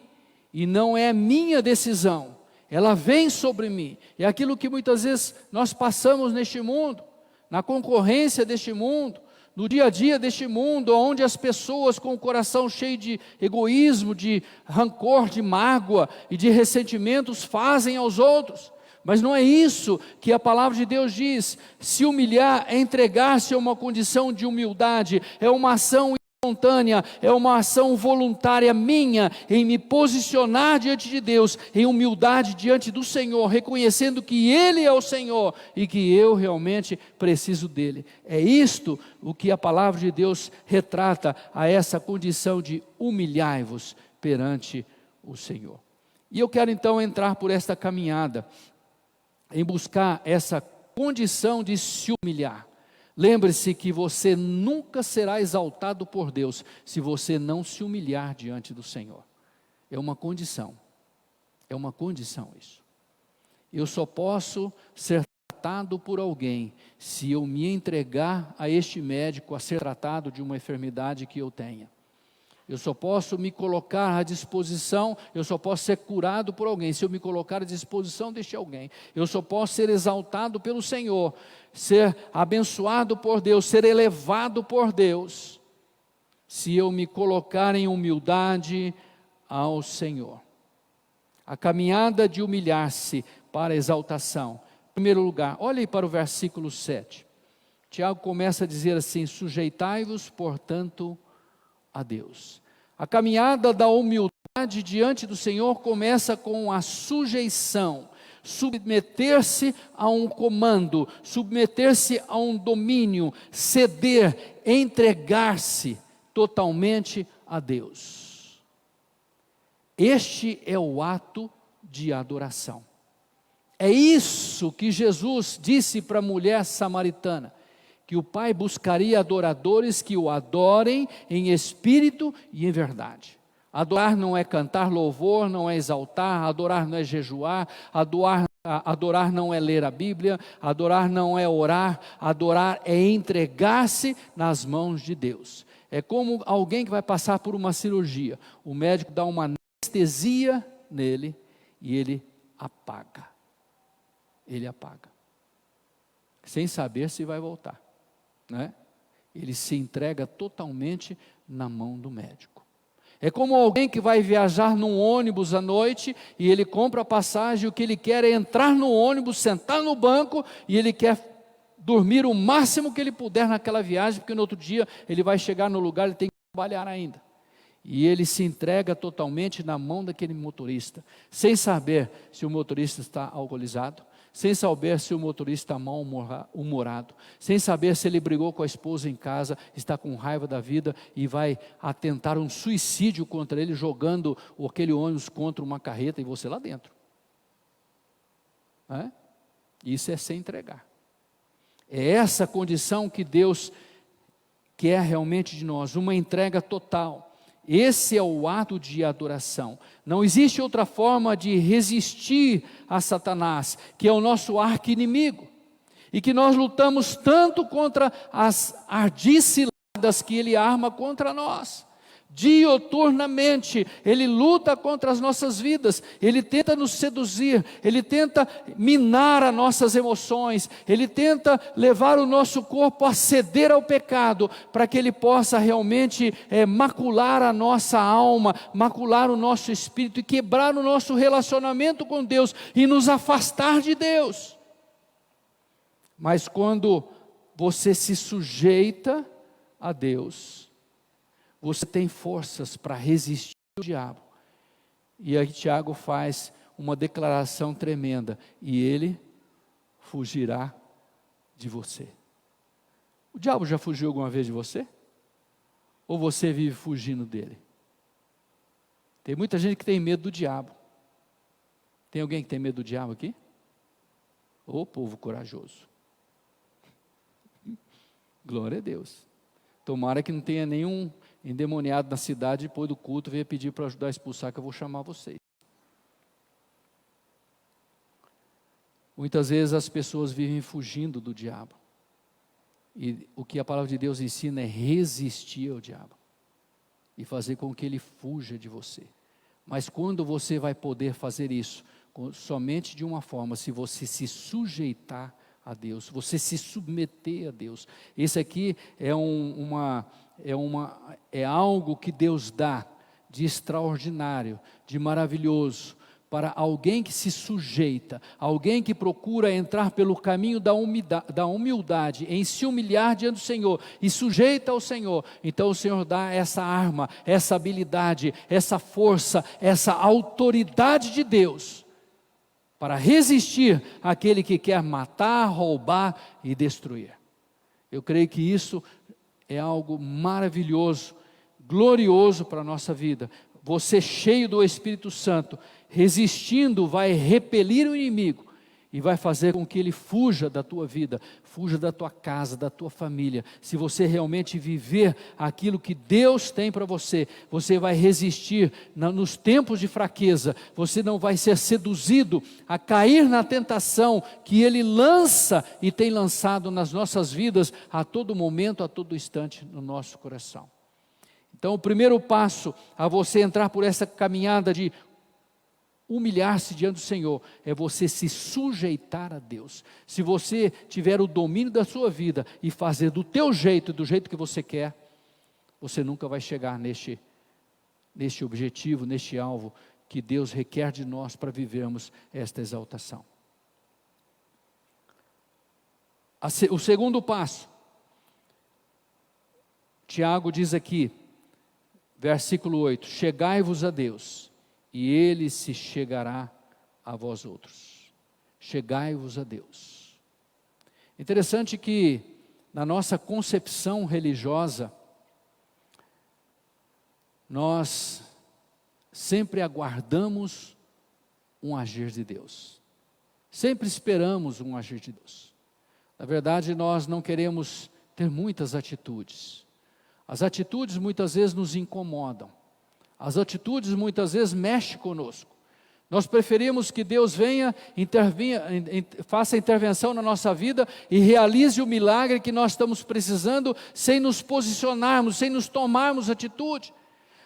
e não é minha decisão. Ela vem sobre mim. É aquilo que muitas vezes nós passamos neste mundo, na concorrência deste mundo, no dia a dia deste mundo, onde as pessoas com o coração cheio de egoísmo, de rancor, de mágoa e de ressentimentos fazem aos outros. Mas não é isso que a palavra de Deus diz. Se humilhar é entregar-se a uma condição de humildade, é uma ação espontânea, é uma ação voluntária minha, em me posicionar diante de Deus, em humildade diante do Senhor, reconhecendo que Ele é o Senhor e que eu realmente preciso dEle. É isto o que a palavra de Deus retrata, a essa condição de humilhai-vos perante o Senhor. E eu quero então entrar por esta caminhada, em buscar essa condição de se humilhar. Lembre-se que você nunca será exaltado por Deus se você não se humilhar diante do Senhor. É uma condição isso. Eu só posso ser tratado por alguém se eu me entregar a este médico a ser tratado de uma enfermidade que eu tenha. Eu só posso me colocar à disposição, eu só posso ser curado por alguém, se eu me colocar à disposição deste alguém. Eu só posso ser exaltado pelo Senhor, ser abençoado por Deus, ser elevado por Deus, se eu me colocar em humildade ao Senhor. A caminhada de humilhar-se para a exaltação. Em primeiro lugar, olhe para o versículo 7. Tiago começa a dizer assim: sujeitai-vos, portanto, a Deus. A caminhada da humildade diante do Senhor começa com a sujeição, submeter-se a um comando, submeter-se a um domínio, ceder, entregar-se totalmente a Deus. Este é o ato de adoração. É isso que Jesus disse para a mulher samaritana, que o Pai buscaria adoradores que o adorem em espírito e em verdade. Adorar não é cantar louvor, não é exaltar, adorar não é jejuar, adorar não é ler a Bíblia, adorar não é orar, adorar é entregar-se nas mãos de Deus. É como alguém que vai passar por uma cirurgia, o médico dá uma anestesia nele e ele apaga. Ele apaga, sem saber se vai voltar. Ele se entrega totalmente na mão do médico. É como alguém que vai viajar num ônibus à noite e ele compra a passagem, o que ele quer é entrar no ônibus, sentar no banco e ele quer dormir o máximo que ele puder naquela viagem, porque no outro dia ele vai chegar no lugar, ele tem que trabalhar ainda. E ele se entrega totalmente na mão daquele motorista, sem saber se o motorista está alcoolizado, sem saber se o motorista está mal-humorado, sem saber se ele brigou com a esposa em casa, está com raiva da vida e vai atentar um suicídio contra ele, jogando aquele ônibus contra uma carreta e você lá dentro. Isso é se entregar. É essa condição que Deus quer realmente de nós, uma entrega total. Esse é o ato de adoração. Não existe outra forma de resistir a Satanás, que é o nosso arqui-inimigo, e que nós lutamos tanto contra as ardis ciladas que ele arma contra nós. Dioturnamente, ele luta contra as nossas vidas, ele tenta nos seduzir, ele tenta minar as nossas emoções, ele tenta levar o nosso corpo a ceder ao pecado, para que ele possa realmente macular a nossa alma, macular o nosso espírito e quebrar o nosso relacionamento com Deus e nos afastar de Deus. Mas quando você se sujeita a Deus, você tem forças para resistir ao diabo. E aí Tiago faz uma declaração tremenda, e ele fugirá de você. O diabo já fugiu alguma vez de você? Ou você vive fugindo dele? Tem muita gente que tem medo do diabo. Tem alguém que tem medo do diabo aqui? Ô povo corajoso. Glória a Deus. Tomara que não tenha nenhum endemoniado na cidade, depois do culto, venha pedir para ajudar a expulsar, que eu vou chamar vocês. Muitas vezes as pessoas vivem fugindo do diabo. E o que a palavra de Deus ensina é resistir ao diabo. E fazer com que ele fuja de você. Mas quando você vai poder fazer isso? Somente de uma forma, se você se sujeitar a Deus, você se submeter a Deus. Esse aqui é algo que Deus dá de extraordinário, de maravilhoso, para alguém que se sujeita, alguém que procura entrar pelo caminho da humildade, em se humilhar diante do Senhor, e sujeita ao Senhor. Então o Senhor dá essa arma, essa habilidade, essa força, essa autoridade de Deus, para resistir àquele que quer matar, roubar e destruir. Eu creio que isso é algo maravilhoso, glorioso para a nossa vida. Você cheio do Espírito Santo, resistindo, vai repelir o inimigo e vai fazer com que ele fuja da tua vida, fuja da tua casa, da tua família. Se você realmente viver aquilo que Deus tem para você, você vai resistir nos tempos de fraqueza, você não vai ser seduzido a cair na tentação que Ele lança e tem lançado nas nossas vidas a todo momento, a todo instante no nosso coração. Então o primeiro passo a você entrar por essa caminhada de humilhar-se diante do Senhor, é você se sujeitar a Deus. Se você tiver o domínio da sua vida e fazer do teu jeito, do jeito que você quer, você nunca vai chegar neste objetivo, neste alvo que Deus requer de nós para vivermos esta exaltação. O segundo passo, Tiago diz aqui, versículo 8, chegai-vos a Deus, e Ele se chegará a vós outros. Chegai-vos a Deus. Interessante que na nossa concepção religiosa, nós sempre aguardamos um agir de Deus. Sempre esperamos um agir de Deus. Na verdade, nós não queremos ter muitas atitudes. As atitudes muitas vezes nos incomodam. As atitudes muitas vezes mexem conosco. Nós preferimos que Deus venha, faça intervenção na nossa vida e realize o milagre que nós estamos precisando, sem nos posicionarmos, sem nos tomarmos atitude.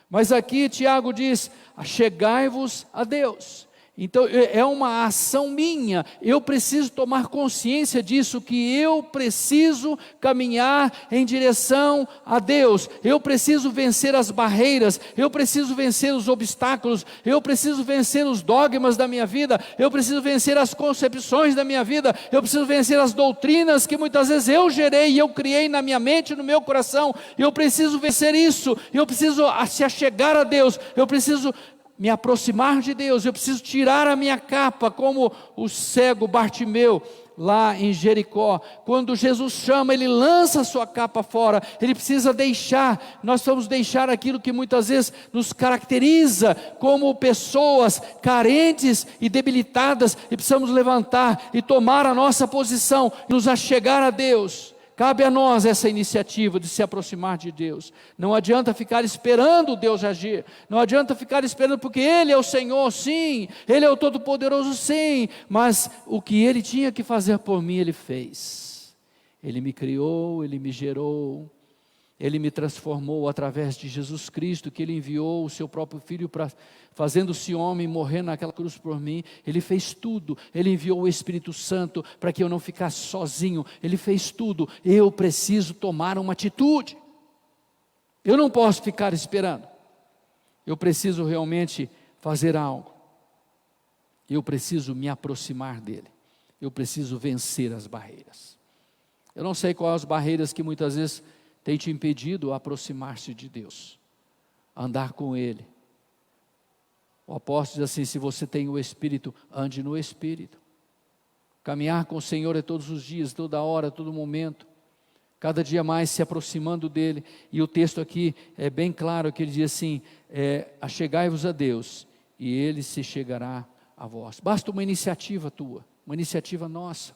Mas aqui Tiago diz, chegai-vos a Deus. Então é uma ação minha, eu preciso tomar consciência disso, que eu preciso caminhar em direção a Deus, eu preciso vencer as barreiras, eu preciso vencer os obstáculos, eu preciso vencer os dogmas da minha vida, eu preciso vencer as concepções da minha vida, eu preciso vencer as doutrinas que muitas vezes eu gerei e eu criei na minha mente, no meu coração, eu preciso vencer isso, eu preciso se achegar a Deus, eu preciso me aproximar de Deus, eu preciso tirar a minha capa, como o cego Bartimeu, lá em Jericó, quando Jesus chama, ele lança a sua capa fora, ele precisa deixar, nós vamos deixar aquilo que muitas vezes nos caracteriza, como pessoas carentes e debilitadas, e precisamos levantar e tomar a nossa posição, nos achegar a Deus. Cabe a nós essa iniciativa de se aproximar de Deus. Não adianta ficar esperando Deus agir. Não adianta ficar esperando, porque Ele é o Senhor, sim. Ele é o Todo-Poderoso, sim. Mas o que Ele tinha que fazer por mim, Ele fez. Ele me criou, Ele me gerou. Ele me transformou através de Jesus Cristo, que Ele enviou o seu próprio Filho, fazendo-se homem, morrer naquela cruz por mim. Ele fez tudo. Ele enviou o Espírito Santo para que eu não ficasse sozinho. Ele fez tudo. Eu preciso tomar uma atitude. Eu não posso ficar esperando. Eu preciso realmente fazer algo. Eu preciso me aproximar dEle. Eu preciso vencer as barreiras. Eu não sei quais as barreiras que muitas vezes tem te impedido a aproximar-se de Deus, andar com Ele, O apóstolo diz assim: se você tem o Espírito, ande no Espírito. Caminhar com o Senhor é todos os dias, toda hora, todo momento, cada dia mais se aproximando dEle. E o texto aqui é bem claro, que ele diz assim: achegai-vos a Deus, e Ele se chegará a vós. Basta uma iniciativa tua, uma iniciativa nossa,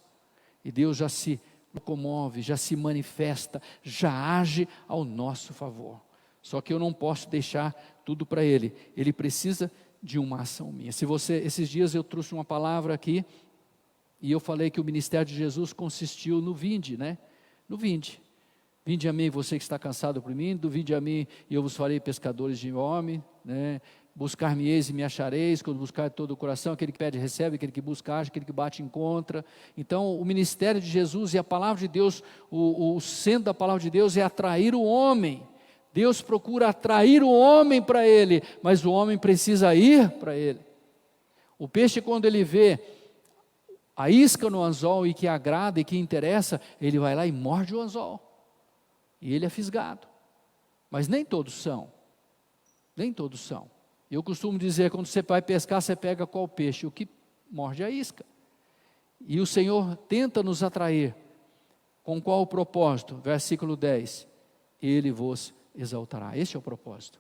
e Deus já se locomove, já se manifesta, já age ao nosso favor. Só que eu não posso deixar tudo para Ele, Ele precisa de uma ação minha. Esses dias eu trouxe uma palavra aqui, e eu falei que o ministério de Jesus consistiu no vinde, né? No vinde. Vinde a mim, você que está cansado por mim, do vinde a mim, e eu vos farei pescadores de homem, né? Buscar-me-eis e me achareis, quando buscar de todo o coração. Aquele que pede recebe, aquele que busca acha, aquele que bate encontra. Então o ministério de Jesus e a palavra de Deus, o centro da palavra de Deus é atrair o homem. Deus procura atrair o homem para Ele, mas o homem precisa ir para Ele. O peixe, quando ele vê a isca no anzol e que agrada e que interessa, ele vai lá e morde o anzol, e ele é fisgado. Mas nem todos são, nem todos são. Eu costumo dizer, quando você vai pescar, você pega qual peixe? O que morde a isca. E o Senhor tenta nos atrair, com qual propósito? Versículo 10, Ele vos exaltará. Esse é o propósito.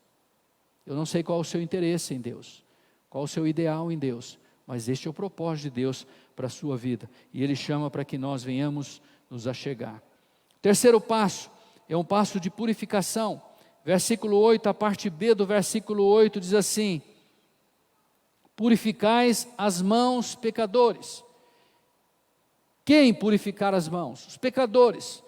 Eu não sei qual é o seu interesse em Deus, qual é o seu ideal em Deus, mas este é o propósito de Deus para a sua vida, e Ele chama para que nós venhamos nos achegar. Terceiro passo, é um passo de purificação. Versículo 8, a parte B do versículo 8 diz assim: purificais as mãos, pecadores. Quem purificar as mãos? Os pecadores.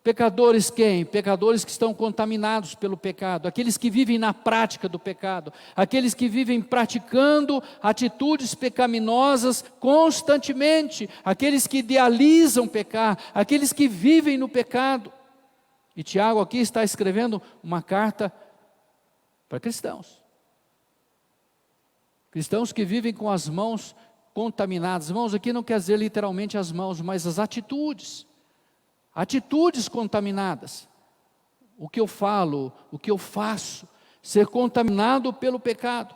Pecadores quem? Pecadores que estão contaminados pelo pecado, aqueles que vivem na prática do pecado, aqueles que vivem praticando atitudes pecaminosas constantemente, aqueles que idealizam pecar, aqueles que vivem no pecado. E Tiago aqui está escrevendo uma carta para cristãos. Cristãos que vivem com as mãos contaminadas. Mãos aqui não quer dizer literalmente as mãos, mas as atitudes. Atitudes contaminadas. O que eu falo, o que eu faço, ser contaminado pelo pecado.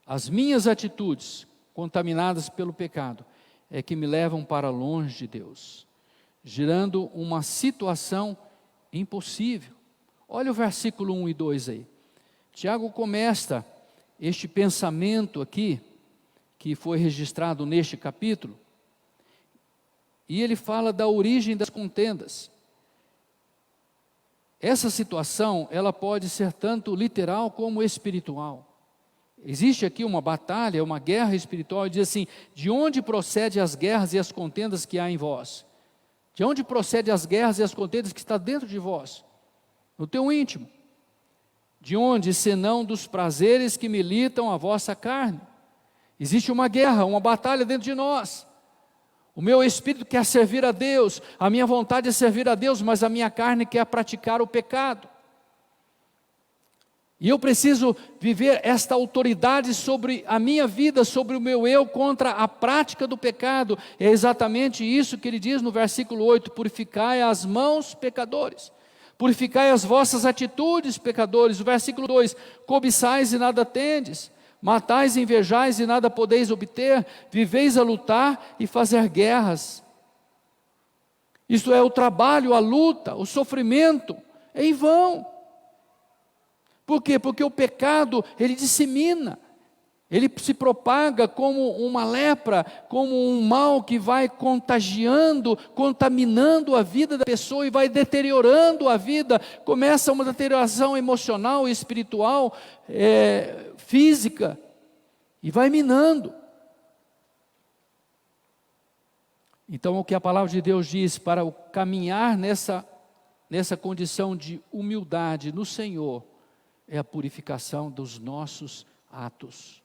As minhas atitudes contaminadas pelo pecado é que me levam para longe de Deus, gerando uma situação impossível. Olha o versículo 1 e 2 aí. Tiago começa este pensamento aqui, que foi registrado neste capítulo, e ele fala da origem das contendas. Essa situação, ela pode ser tanto literal como espiritual. Existe aqui uma batalha, uma guerra espiritual, e diz assim: de onde procedem as guerras e as contendas que há em vós? De onde procedem as guerras e as contendas que está dentro de vós? No teu íntimo. De onde, senão dos prazeres que militam a vossa carne? Existe uma guerra, uma batalha dentro de nós. O meu espírito quer servir a Deus, a minha vontade é servir a Deus, mas a minha carne quer praticar o pecado. E eu preciso viver esta autoridade sobre a minha vida, sobre o meu eu, contra a prática do pecado. É exatamente isso que ele diz no versículo 8: purificai as mãos, pecadores. Purificai as vossas atitudes, pecadores. O versículo 2: cobiçais e nada tendes. Matais e invejais e nada podeis obter, viveis a lutar e fazer guerras. Isto é, o trabalho, a luta, o sofrimento, é em vão. Por quê? Porque o pecado, ele dissemina, ele se propaga como uma lepra, como um mal que vai contagiando, contaminando a vida da pessoa e vai deteriorando a vida. Começa uma deterioração emocional, espiritual, física, e vai minando. Então, o que a palavra de Deus diz, para o caminhar nessa condição de humildade no Senhor, é a purificação dos nossos atos.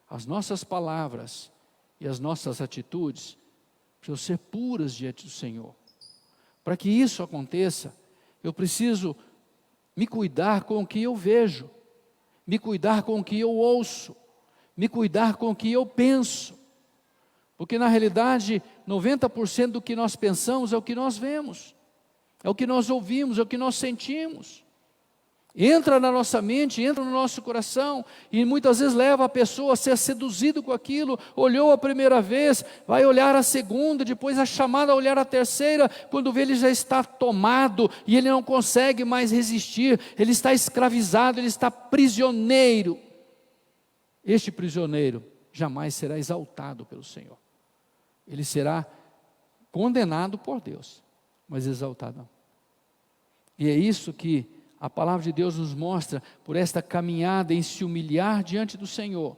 As nossas palavras e as nossas atitudes precisam ser puras diante do Senhor. Para que isso aconteça, eu preciso me cuidar com o que eu vejo, me cuidar com o que eu ouço, me cuidar com o que eu penso. Porque na realidade, 90% do que nós pensamos é o que nós vemos, é o que nós ouvimos, é o que nós sentimos. Entra na nossa mente, entra no nosso coração, e muitas vezes leva a pessoa a ser seduzido com aquilo. Olhou a primeira vez, vai olhar a segunda, depois é chamado a olhar a terceira, quando vê ele já está tomado, e ele não consegue mais resistir, ele está escravizado, ele está prisioneiro. Este prisioneiro jamais será exaltado pelo Senhor, ele será condenado por Deus, mas exaltado não. E é isso que a palavra de Deus nos mostra por esta caminhada em se humilhar diante do Senhor.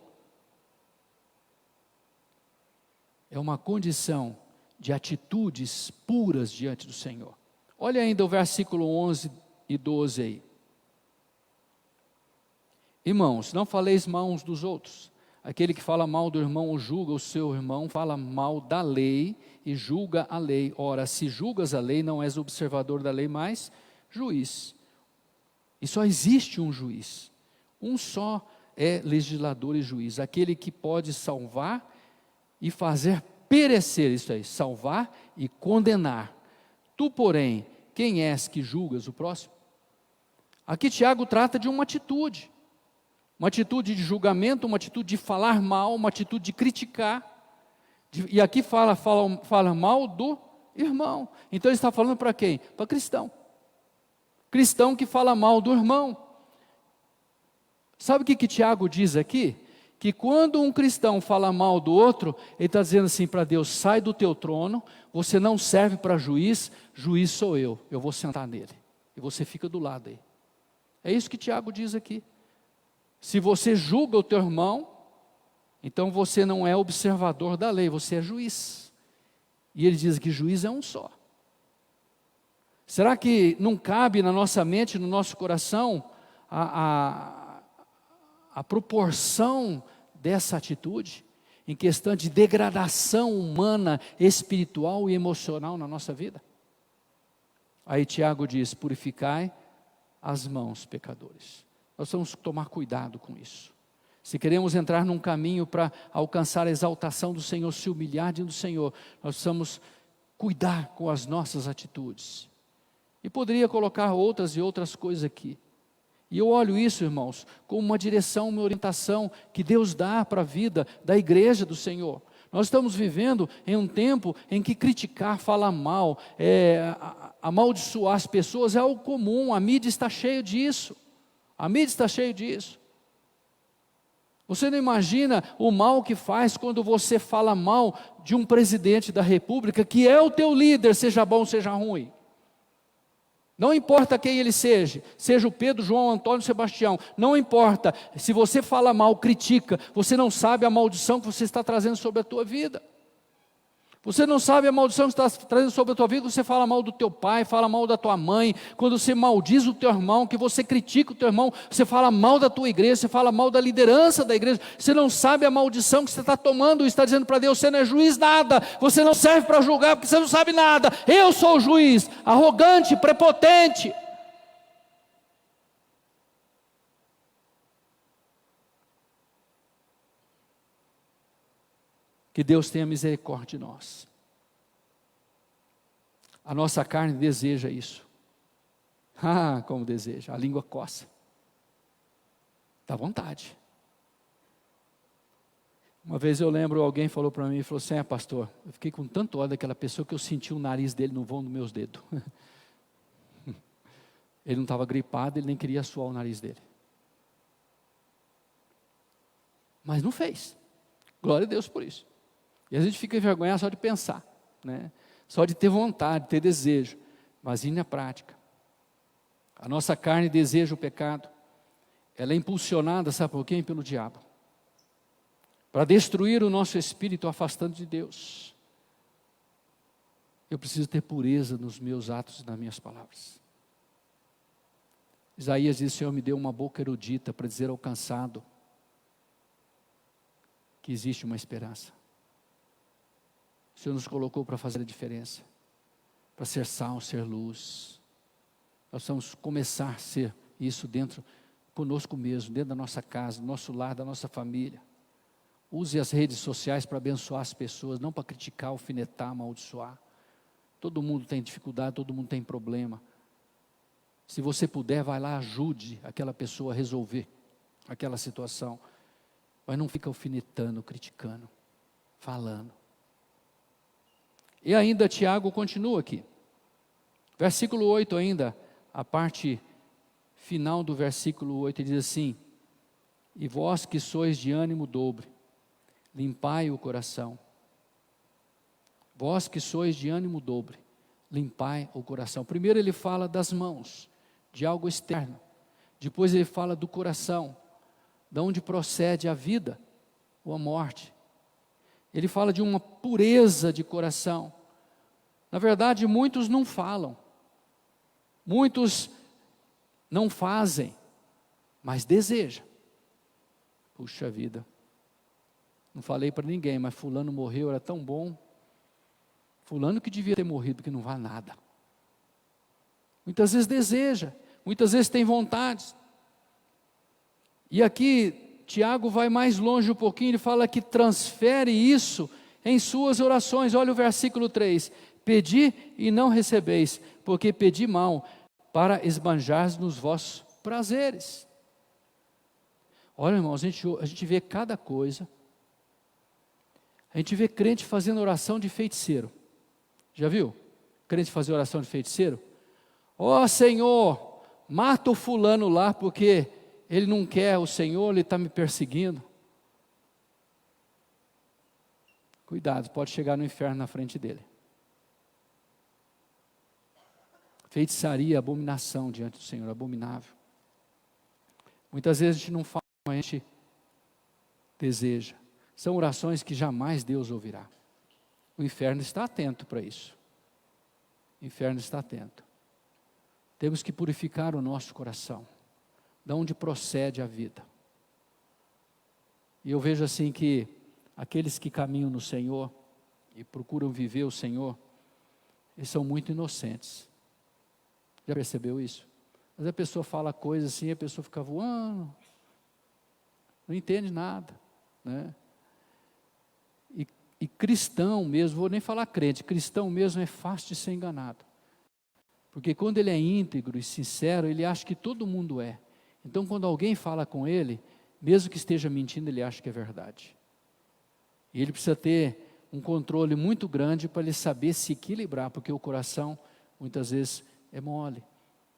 É uma condição de atitudes puras diante do Senhor. Olha ainda o versículo 11 e 12 aí. Irmãos, não faleis mal uns dos outros. Aquele que fala mal do irmão ou julga o seu irmão, fala mal da lei e julga a lei. Ora, se julgas a lei, não és observador da lei, mas juiz. E só existe um juiz, um só é legislador e juiz, aquele que pode salvar e fazer perecer, isso aí, salvar e condenar. Tu, porém, quem és que julgas o próximo? Aqui Tiago trata de uma atitude de julgamento, uma atitude de falar mal, uma atitude de criticar, e aqui fala mal do irmão. Então ele está falando para quem? Para cristão. Cristão que fala mal do irmão. Sabe o que Tiago diz aqui? Que quando um cristão fala mal do outro, ele está dizendo assim para Deus: sai do teu trono, você não serve para juiz, juiz sou eu vou sentar nele, e você fica do lado aí. É isso que Tiago diz aqui. Se você julga o teu irmão, então você não é observador da lei, você é juiz. E ele diz que juiz é um só. Será que não cabe na nossa mente, no nosso coração, a proporção dessa atitude, em questão de degradação humana, espiritual e emocional na nossa vida? Aí Tiago diz: purificai as mãos, pecadores. Nós vamos tomar cuidado com isso. Se queremos entrar num caminho para alcançar a exaltação do Senhor, se humilhar diante do Senhor, nós precisamos cuidar com as nossas atitudes. E poderia colocar outras e outras coisas aqui. E eu olho isso, irmãos, como uma direção, uma orientação que Deus dá para a vida da igreja do Senhor. Nós estamos vivendo em um tempo em que criticar, falar mal, amaldiçoar as pessoas é algo comum. A mídia está cheia disso. A mídia está cheia disso. Você não imagina o mal que faz quando você fala mal de um presidente da república, que é o teu líder, seja bom, seja ruim. Não importa quem ele seja o Pedro, João, Antônio, Sebastião, não importa. Se você fala mal, critica, você não sabe a maldição que você está trazendo sobre a tua vida. Você não sabe a maldição que está trazendo sobre a tua vida. Você fala mal do teu pai, fala mal da tua mãe. Quando você maldiz o teu irmão, que você critica o teu irmão, você fala mal da tua igreja, você fala mal da liderança da igreja. Você não sabe a maldição que você está tomando e está dizendo para Deus: você não é juiz nada, você não serve para julgar porque você não sabe nada. Eu sou o juiz, arrogante, prepotente. Que Deus tenha misericórdia de nós. A nossa carne deseja isso. Ah, como deseja, a língua coça. Dá vontade. Uma vez eu lembro, alguém falou para mim, falou assim: pastor, eu fiquei com tanto ódio daquela pessoa que eu senti o nariz dele no vão dos meus dedos. Ele não estava gripado, ele nem queria suar o nariz dele. Mas não fez. Glória a Deus por isso. E a gente fica envergonhado só de pensar, né? Só de ter vontade, ter desejo, mas ir na prática. A nossa carne deseja o pecado, ela é impulsionada, sabe por quem? Pelo diabo, para destruir o nosso espírito, afastando de Deus. Eu preciso ter pureza nos meus atos e nas minhas palavras. Isaías diz: Senhor, me deu uma boca erudita para dizer ao cansado que existe uma esperança. O Senhor nos colocou para fazer a diferença, para ser sal, ser luz. Nós vamos começar a ser isso dentro, conosco mesmo, dentro da nossa casa, do nosso lar, da nossa família. Use as redes sociais para abençoar as pessoas, não para criticar, alfinetar, amaldiçoar. Todo mundo tem dificuldade, todo mundo tem problema. Se você puder, vai lá, ajude aquela pessoa a resolver aquela situação. Mas não fica alfinetando, criticando, falando. E ainda Tiago continua aqui. Versículo 8 ainda, a parte final do versículo 8, ele diz assim: e vós que sois de ânimo dobre, limpai o coração. Vós que sois de ânimo dobre, limpai o coração. Primeiro ele fala das mãos, de algo externo. Depois ele fala do coração, de onde procede a vida ou a morte. Ele fala de uma pureza de coração. Na verdade, muitos não falam, muitos não fazem, mas desejam. Puxa vida, não falei para ninguém, mas fulano morreu, era tão bom. Fulano que devia ter morrido, que não vale nada. Muitas vezes deseja, muitas vezes tem vontades. E aqui, Tiago vai mais longe um pouquinho, ele fala que transfere isso em suas orações. Olha o versículo 3: pedi e não recebeis, porque pedi mal, para esbanjar nos vossos prazeres. Olha, irmãos, a gente vê cada coisa. A gente vê crente fazendo oração de feiticeiro. Já viu? Crente fazer oração de feiticeiro? Ó Senhor, mata o fulano lá, porque ele não quer o Senhor, ele está me perseguindo. Cuidado, pode chegar no inferno na frente dele. Feitiçaria, abominação diante do Senhor, abominável. Muitas vezes a gente não fala, mas a gente deseja. São orações que jamais Deus ouvirá. O inferno está atento para isso. O inferno está atento. Temos que purificar o nosso coração, de onde procede a vida. E eu vejo assim que aqueles que caminham no Senhor e procuram viver o Senhor, eles são muito inocentes. Já percebeu isso? Mas a pessoa fala coisas assim, a pessoa fica voando, não entende nada, né? E cristão mesmo, vou nem falar crente, cristão mesmo é fácil de ser enganado. Porque quando ele é íntegro e sincero, ele acha que todo mundo é. Então quando alguém fala com ele, mesmo que esteja mentindo, ele acha que é verdade. E ele precisa ter um controle muito grande para ele saber se equilibrar, porque o coração muitas vezes é mole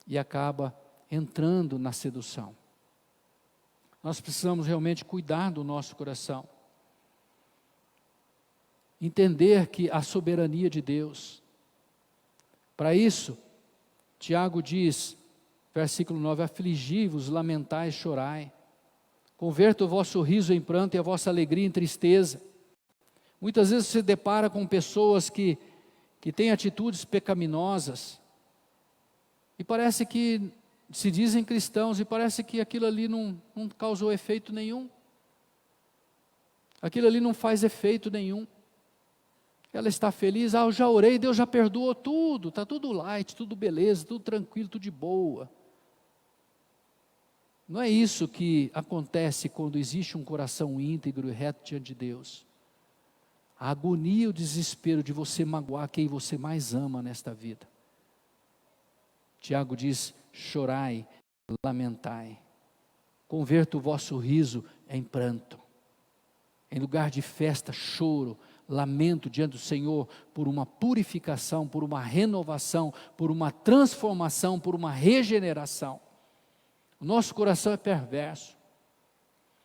e acaba entrando na sedução. Nós precisamos realmente cuidar do nosso coração. Entender que a soberania de Deus. Para isso, Tiago diz, versículo 9: afligi-vos, lamentai, chorai. Converta o vosso riso em pranto e a vossa alegria em tristeza. Muitas vezes você depara com pessoas que têm atitudes pecaminosas. E parece que se dizem cristãos e parece que aquilo ali não causou efeito nenhum. Aquilo ali não faz efeito nenhum. Ela está feliz, eu já orei, Deus já perdoou tudo, está tudo light, tudo beleza, tudo tranquilo, tudo de boa. Não é isso que acontece quando existe um coração íntegro e reto diante de Deus. A agonia e o desespero de você magoar quem você mais ama nesta vida. Tiago diz: chorai, lamentai, converta o vosso riso em pranto. Em lugar de festa, choro, lamento diante do Senhor por uma purificação, por uma renovação, por uma transformação, por uma regeneração. O nosso coração é perverso.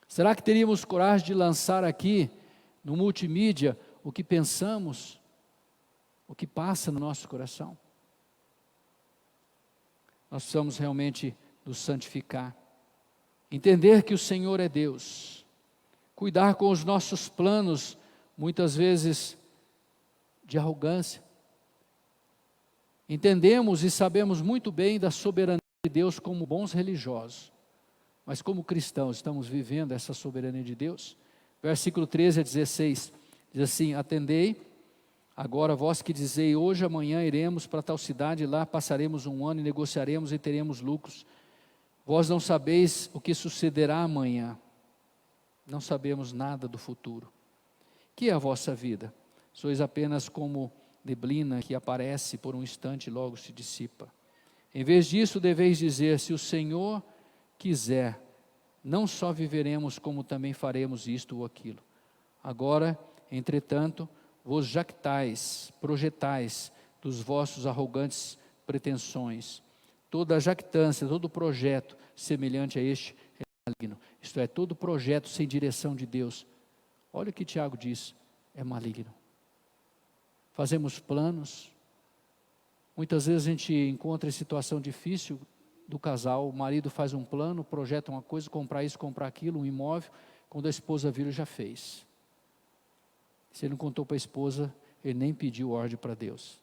Será que teríamos coragem de lançar aqui no multimídia o que pensamos, o que passa no nosso coração? Nós precisamos realmente nos santificar, entender que o Senhor é Deus, cuidar com os nossos planos, muitas vezes de arrogância. Entendemos e sabemos muito bem da soberania de Deus como bons religiosos, mas como cristãos estamos vivendo essa soberania de Deus? Versículo 13 a 16, diz assim: atendei, agora vós que dizei, hoje, amanhã iremos para tal cidade, lá passaremos um ano e negociaremos e teremos lucros. Vós não sabeis o que sucederá amanhã, não sabemos nada do futuro. Que é a vossa vida? Sois apenas como neblina que aparece por um instante e logo se dissipa. Em vez disso, deveis dizer: se o Senhor quiser, não só viveremos, como também faremos isto ou aquilo. Agora, entretanto, vos jactais, projetais dos vossos arrogantes pretensões. Toda jactância, todo projeto semelhante a este é maligno. Isto é, todo projeto sem direção de Deus. Olha o que Tiago diz, é maligno. Fazemos planos. Muitas vezes a gente encontra em situação difícil do casal, o marido faz um plano, projeta uma coisa, comprar isso, comprar aquilo, um imóvel, quando a esposa vira, já fez. Se ele não contou para a esposa, ele nem pediu ordem para Deus.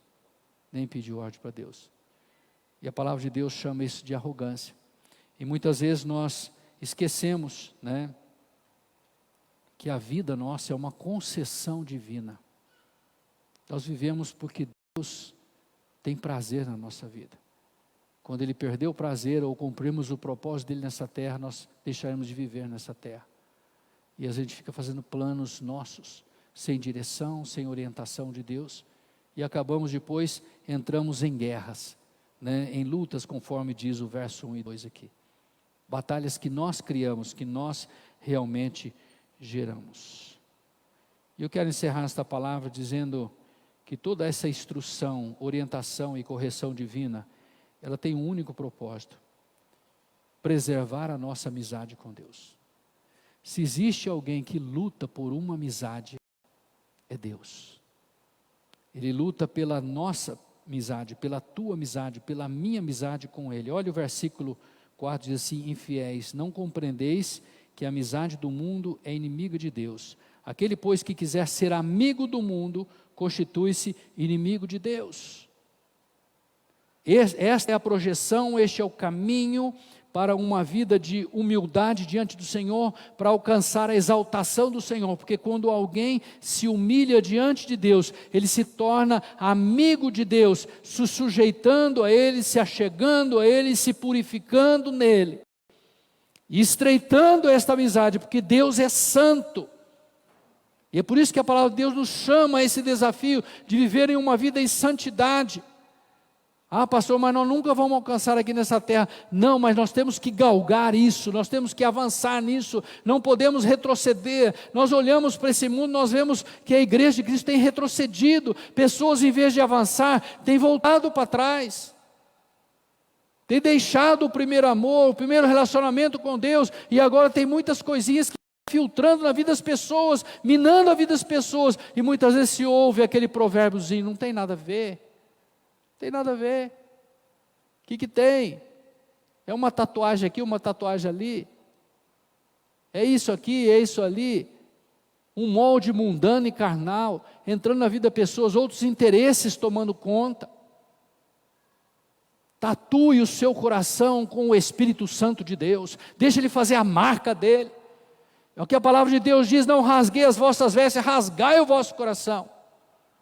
Nem pediu ordem para Deus. E a palavra de Deus chama isso de arrogância. E muitas vezes nós esquecemos, né, que a vida nossa é uma concessão divina. Nós vivemos porque Deus tem prazer na nossa vida. Quando Ele perdeu o prazer ou cumprimos o propósito dEle nessa terra, nós deixaremos de viver nessa terra. E a gente fica fazendo planos nossos, sem direção, sem orientação de Deus, e acabamos depois, entramos em guerras, né, em lutas, conforme diz o verso 1 e 2 aqui. Batalhas que nós criamos, que nós realmente geramos. E eu quero encerrar esta palavra dizendo que toda essa instrução, orientação e correção divina, ela tem um único propósito: preservar a nossa amizade com Deus. Se existe alguém que luta por uma amizade, é Deus. Ele luta pela nossa amizade, pela tua amizade, pela minha amizade com Ele. Olha o versículo 4, diz assim: infiéis, não compreendeis que a amizade do mundo é inimiga de Deus. Aquele, pois, que quiser ser amigo do mundo, constitui-se inimigo de Deus. Esta é a projeção, este é o caminho para uma vida de humildade diante do Senhor, para alcançar a exaltação do Senhor, porque quando alguém se humilha diante de Deus, ele se torna amigo de Deus, se sujeitando a Ele, se achegando a Ele, se purificando nele, e estreitando esta amizade, porque Deus é santo. E é por isso que a palavra de Deus nos chama a esse desafio de viver em uma vida em santidade. Ah, pastor, mas nós nunca vamos alcançar aqui nessa terra. Não, mas nós temos que galgar isso, nós temos que avançar nisso, não podemos retroceder. Nós olhamos para esse mundo, nós vemos que a igreja de Cristo tem retrocedido. Pessoas, em vez de avançar, têm voltado para trás. Tem deixado o primeiro amor, o primeiro relacionamento com Deus, e agora tem muitas coisinhas que filtrando na vida das pessoas, minando a vida das pessoas, e muitas vezes se ouve aquele provérbiozinho: não tem nada a ver. Tem nada a ver. O que tem? É uma tatuagem aqui, uma tatuagem ali. É isso aqui, é isso ali. Um molde mundano e carnal, entrando na vida de pessoas, outros interesses tomando conta. Tatue o seu coração com o Espírito Santo de Deus. Deixa Ele fazer a marca dele. É o que a palavra de Deus diz: não rasguei as vossas vestes, rasgai o vosso coração.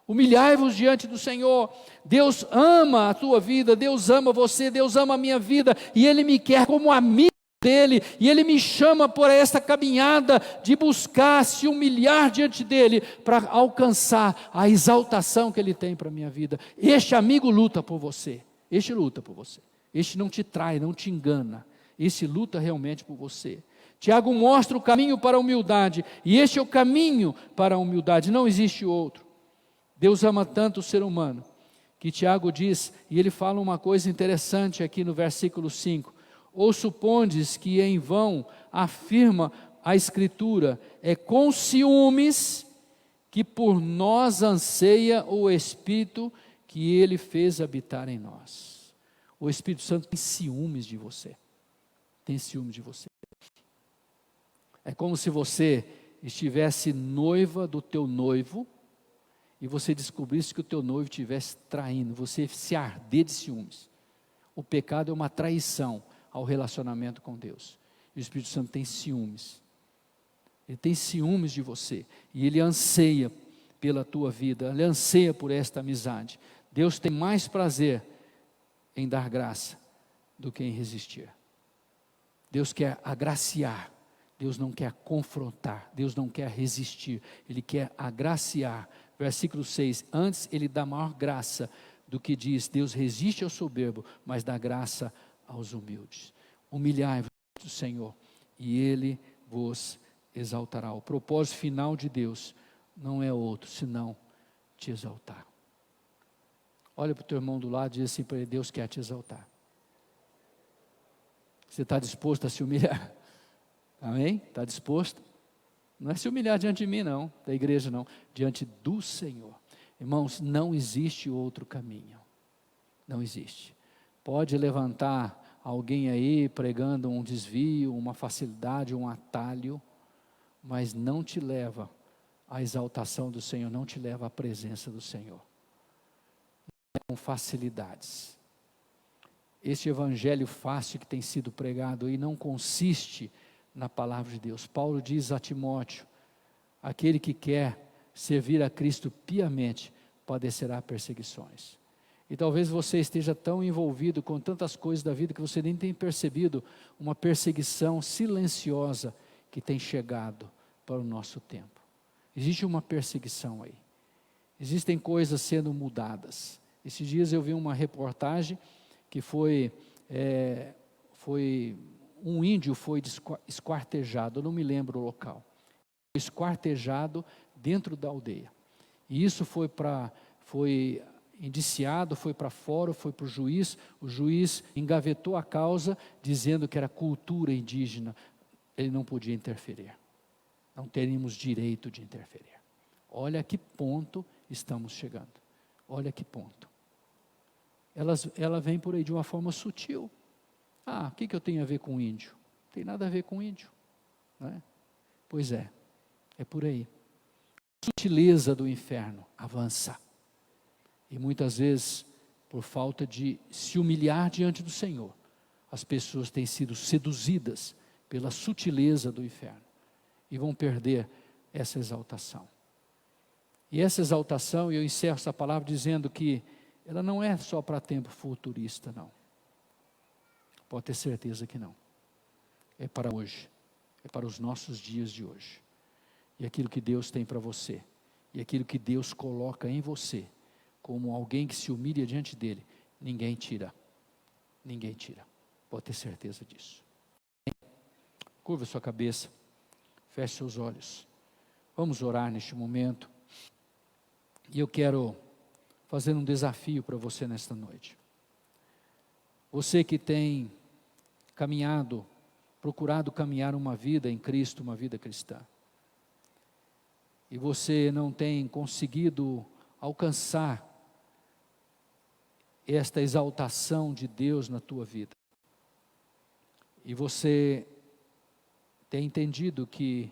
Humilhai-vos diante do Senhor. Deus ama a tua vida, Deus ama você, Deus ama a minha vida, e Ele me quer como amigo dEle, e Ele me chama por esta caminhada de buscar se humilhar diante dEle, para alcançar a exaltação que Ele tem para a minha vida. Este amigo luta por você, este luta por você, este não te trai, não te engana, este luta realmente por você. Tiago mostra o caminho para a humildade, e este é o caminho para a humildade, não existe outro. Deus ama tanto o ser humano, que Tiago diz, e ele fala uma coisa interessante aqui no versículo 5, ou supondes que em vão afirma a Escritura, é com ciúmes que por nós anseia o Espírito que Ele fez habitar em nós. O Espírito Santo tem ciúmes de você, tem ciúmes de você. É como se você estivesse noiva do teu noivo, e você descobrisse que o teu noivo estivesse traindo, você se arder de ciúmes. O pecado é uma traição ao relacionamento com Deus. E o Espírito Santo tem ciúmes. Ele tem ciúmes de você. E Ele anseia pela tua vida, Ele anseia por esta amizade. Deus tem mais prazer em dar graça do que em resistir. Deus quer agraciar, Deus não quer confrontar, Deus não quer resistir, Ele quer agraciar. Versículo 6, antes Ele dá maior graça do que diz: Deus resiste ao soberbo, mas dá graça aos humildes. Humilhai-vos do Senhor, e Ele vos exaltará. O propósito final de Deus não é outro, senão te exaltar. Olha para o teu irmão do lado e diz assim para ele: Deus quer te exaltar. Você está disposto a se humilhar? Amém? Está disposto? Não é se humilhar diante de mim não, da igreja não, diante do Senhor. Irmãos, não existe outro caminho. Não existe. Pode levantar alguém aí pregando um desvio, uma facilidade, um atalho, mas não te leva à exaltação do Senhor, não te leva à presença do Senhor. Com facilidades. Este evangelho fácil que tem sido pregado aí não consiste na palavra de Deus. Paulo diz a Timóteo: aquele que quer servir a Cristo piamente padecerá perseguições. E talvez você esteja tão envolvido com tantas coisas da vida que você nem tem percebido uma perseguição silenciosa que tem chegado para o nosso tempo. Existe uma perseguição aí. Existem coisas sendo mudadas. Esses dias eu vi uma reportagem que foi um índio foi esquartejado, eu não me lembro o local, foi esquartejado dentro da aldeia, e isso foi indiciado, foi para fora, foi para o juiz engavetou a causa, dizendo que era cultura indígena, ele não podia interferir, não teríamos direito de interferir. Olha a que ponto estamos chegando, olha que ponto. Ela vem por aí de uma forma sutil. O que eu tenho a ver com índio? Não tem nada a ver com índio, não é? Pois é por aí. A sutileza do inferno avança. E muitas vezes, por falta de se humilhar diante do Senhor, as pessoas têm sido seduzidas pela sutileza do inferno e vão perder essa exaltação. E essa exaltação, eu encerro essa palavra dizendo que ela não é só para tempo futurista, não. Pode ter certeza que não. É para hoje. É para os nossos dias de hoje. E aquilo que Deus tem para você, e aquilo que Deus coloca em você, como alguém que se humilha diante dEle, ninguém tira. Ninguém tira. Pode ter certeza disso. Curva sua cabeça. Feche seus olhos. Vamos orar neste momento. E eu quero fazer um desafio para você nesta noite. Você que tem caminhado, procurado caminhar uma vida em Cristo, uma vida cristã, e você não tem conseguido alcançar esta exaltação de Deus na tua vida, e você tem entendido que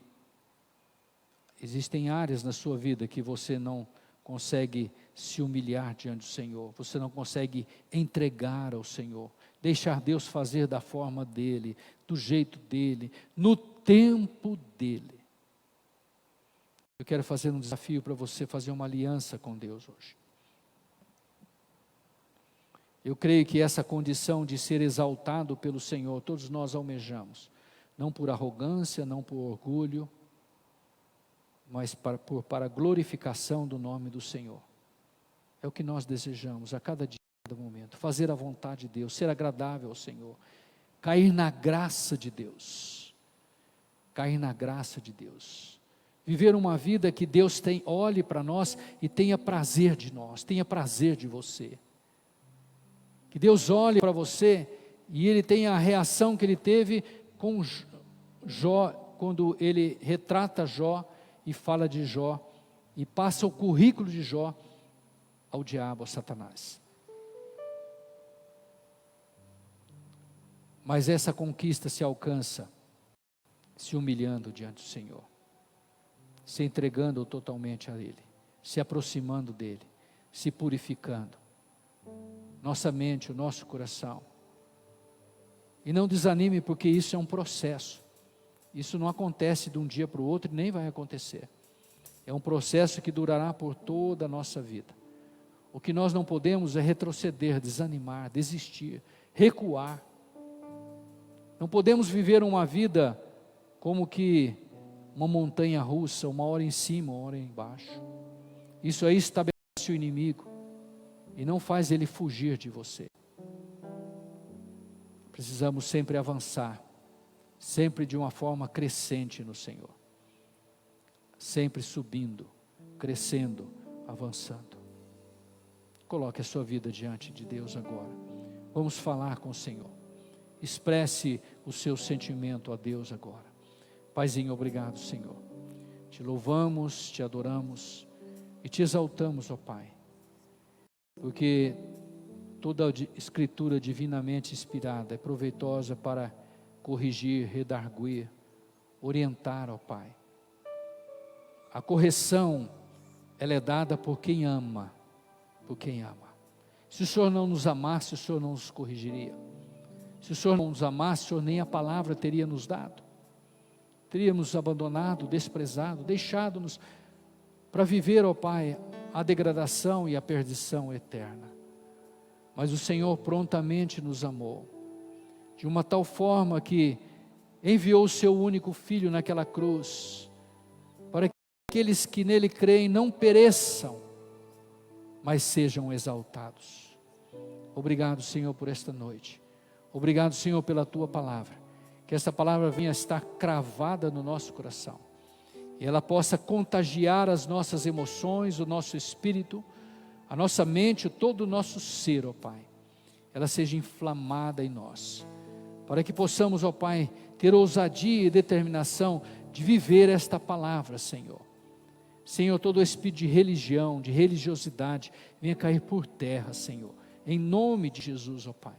existem áreas na sua vida que você não consegue se humilhar diante do Senhor, você não consegue entregar ao Senhor, deixar Deus fazer da forma dEle, do jeito dEle, no tempo dEle. Eu quero fazer um desafio para você fazer uma aliança com Deus hoje. Eu creio que essa condição de ser exaltado pelo Senhor, todos nós almejamos, não por arrogância, não por orgulho, mas para a glorificação do nome do Senhor. É o que nós desejamos a cada dia, a cada momento, fazer a vontade de Deus, ser agradável ao Senhor, cair na graça de Deus, cair na graça de Deus, viver uma vida que Deus olhe para nós e tenha prazer de nós, tenha prazer de você, que Deus olhe para você e Ele tenha a reação que Ele teve com Jó, quando Ele retrata Jó e fala de Jó, e passa o currículo de Jó ao diabo, a Satanás. Mas essa conquista se alcança se humilhando diante do Senhor, se entregando totalmente a Ele, se aproximando dEle, se purificando, nossa mente, o nosso coração. E não desanime, porque isso é um processo. Isso não acontece de um dia para o outro e nem vai acontecer. É um processo que durará por toda a nossa vida. O que nós não podemos é retroceder, desanimar, desistir, recuar. Não podemos viver uma vida como que uma montanha russa, uma hora em cima, uma hora embaixo. Isso aí estabelece o inimigo. e não faz ele fugir de você. Precisamos sempre avançar, sempre de uma forma crescente no Senhor, sempre subindo, crescendo, avançando. Coloque a sua vida diante de Deus agora. Vamos falar com o Senhor. Expresse o seu sentimento a Deus agora. Paizinho, obrigado, Senhor. Te louvamos, te adoramos e te exaltamos, ó Pai, porque toda a escritura divinamente inspirada é proveitosa para corrigir, redarguir, orientar, ó Pai. A correção, ela é dada por quem ama, por quem ama. Se o Senhor não nos amasse, o Senhor não nos corrigiria. Se o Senhor não nos amasse, o Senhor nem a palavra teria nos dado. Teríamos abandonado, desprezado, deixado-nos para viver, ó Pai, a degradação e a perdição eterna. Mas o Senhor prontamente nos amou, de uma tal forma que enviou o seu único Filho naquela cruz, para que aqueles que nele creem não pereçam, mas sejam exaltados. Obrigado, Senhor, por esta noite. Obrigado, Senhor, pela Tua palavra. Que essa palavra venha estar cravada no nosso coração, e ela possa contagiar as nossas emoções, o nosso espírito, a nossa mente, todo o nosso ser, ó Pai. Ela seja inflamada em nós, para que possamos, ó Pai, ter ousadia e determinação de viver esta palavra, Senhor. Senhor, todo espírito de religião, de religiosidade, venha cair por terra, Senhor, em nome de Jesus, ó Pai.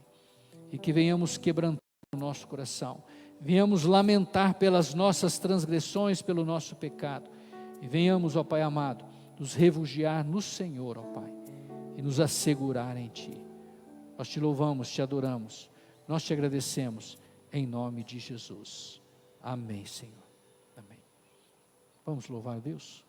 E que venhamos quebrantar o nosso coração, venhamos lamentar pelas nossas transgressões, pelo nosso pecado, e venhamos, ó Pai amado, nos refugiar no Senhor, ó Pai, e nos assegurar em Ti. Nós te louvamos, te adoramos, nós te agradecemos, em nome de Jesus. Amém, Senhor. Amém. Vamos louvar a Deus?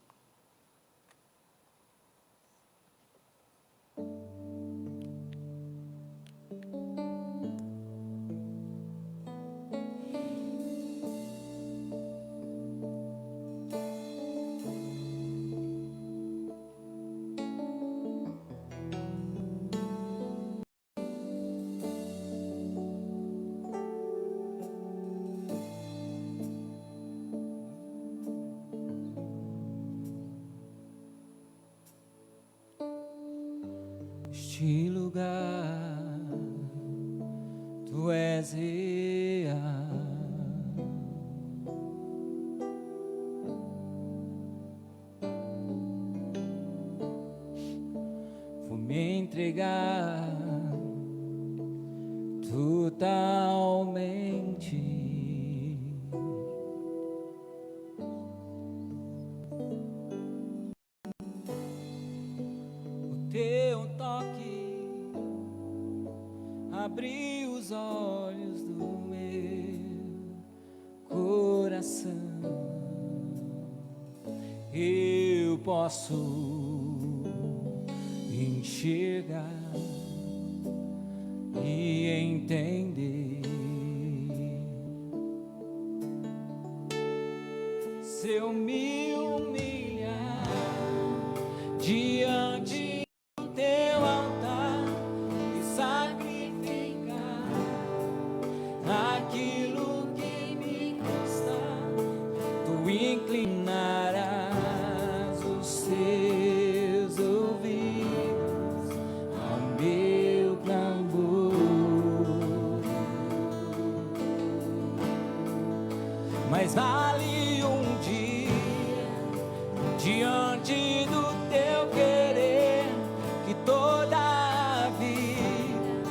Este lugar, Tu és real. Vou me entregar totalmente. Teu toque abriu os olhos do meu coração. Eu posso enxergar e entender. Se eu me humilhar diante Teu altar e sacrificar aquilo que me custa, Tu inclinarás os Teus ouvidos ao meu clamor. Mas vale um dia diante do Teu querer, que toda a vida,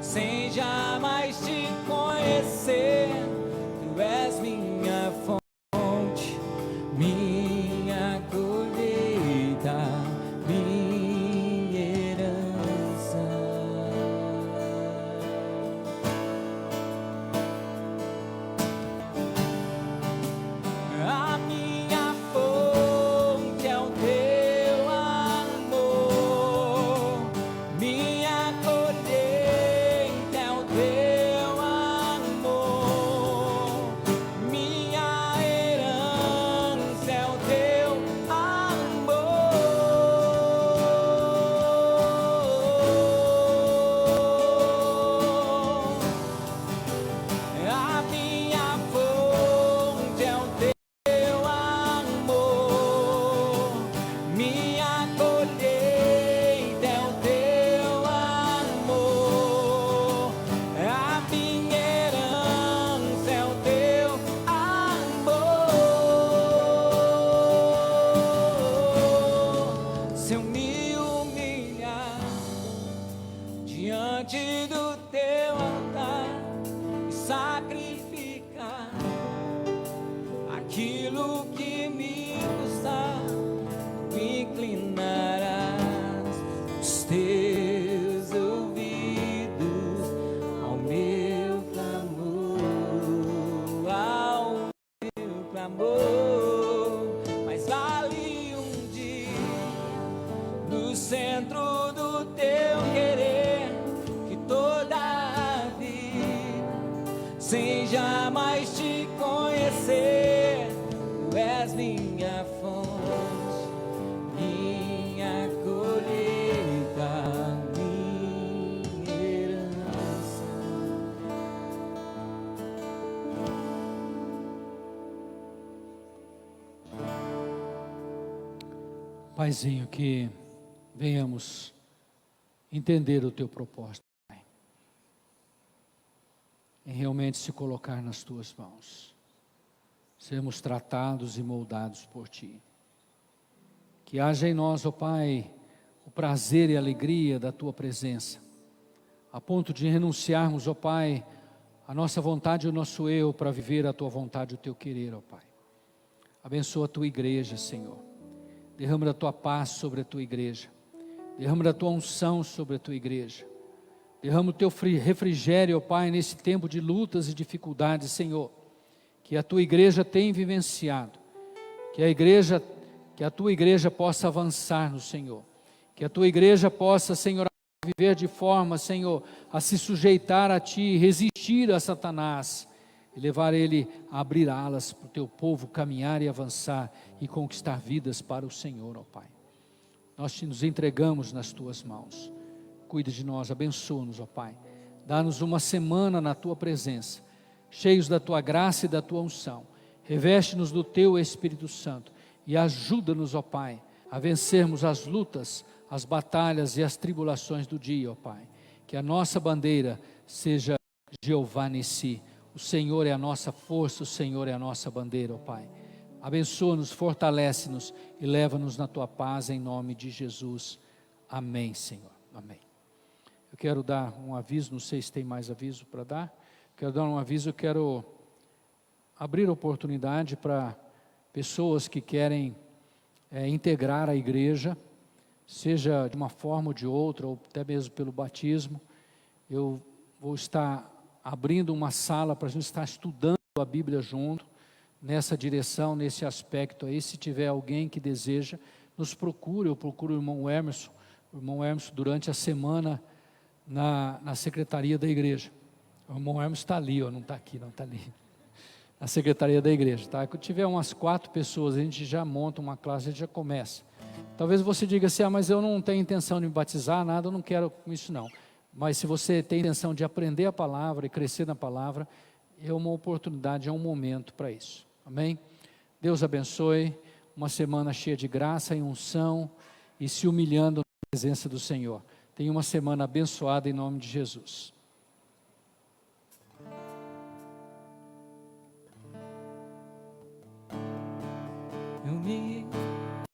sem jamais te conhecer, Tu és minha fonte, minha colheita, minha herança. A minha fonte é o Teu amor, minha colheita é o diante do teu altar e sacrificar aquilo que me custar. Tu inclinarás os teus ouvidos ao meu clamor, ao meu clamor. Mas vale um dia no centro do teu querer que toda a vida sem jamais te conhecer. Tu és minha fonte, minha colheita, minha herança. Paizinho, que venhamos entender o teu propósito, Pai, em realmente se colocar nas tuas mãos, sermos tratados e moldados por ti. Que haja em nós, ó Pai, o prazer e a alegria da tua presença, a ponto de renunciarmos, ó Pai, a nossa vontade e o nosso eu para viver a tua vontade e o teu querer, ó Pai. Abençoa a tua igreja, Senhor. Derrama da tua paz sobre a tua igreja. Derrama da tua unção sobre a tua igreja. Derrama o teu refrigério, ó Pai, nesse tempo de lutas e dificuldades, Senhor, que a tua igreja tem vivenciado. Que a tua igreja possa avançar no Senhor. Que a tua igreja possa, Senhor, viver de forma, Senhor, a se sujeitar a ti, resistir a Satanás e levar ele a abrir alas para o teu povo caminhar e avançar e conquistar vidas para o Senhor, ó Pai. Nós nos entregamos nas tuas mãos. Cuida de nós, abençoa-nos, ó Pai. Dá-nos uma semana na tua presença, cheios da tua graça e da tua unção. Reveste-nos do teu Espírito Santo e ajuda-nos, ó Pai, a vencermos as lutas, as batalhas e as tribulações do dia, ó Pai. Que a nossa bandeira seja Jeová Nissi. O Senhor é a nossa força, o Senhor é a nossa bandeira, ó Pai. Abençoa-nos, fortalece-nos e leva-nos na tua paz em nome de Jesus. Amém, Senhor. Amém. Eu quero dar um aviso, não sei se tem mais aviso para dar. Quero dar um aviso, eu quero abrir oportunidade para pessoas que querem integrar a igreja, seja de uma forma ou de outra, ou até mesmo pelo batismo. Eu vou estar abrindo uma sala para a gente estar estudando a Bíblia junto, nessa direção, nesse aspecto aí. Se tiver alguém que deseja, nos procure, eu procuro o irmão Emerson durante a semana na secretaria da igreja. O irmão Emerson está ali, não está aqui, não está ali, na secretaria da igreja, tá? Quando tiver umas 4 pessoas, a gente já monta uma classe, a gente já começa. Talvez você diga assim, mas eu não tenho intenção de me batizar, nada, eu não quero com isso não. Mas se você tem intenção de aprender a palavra e crescer na palavra, é uma oportunidade, é um momento para isso. Amém? Deus abençoe, uma semana cheia de graça e unção e se humilhando na presença do Senhor. Tenha uma semana abençoada em nome de Jesus. Eu me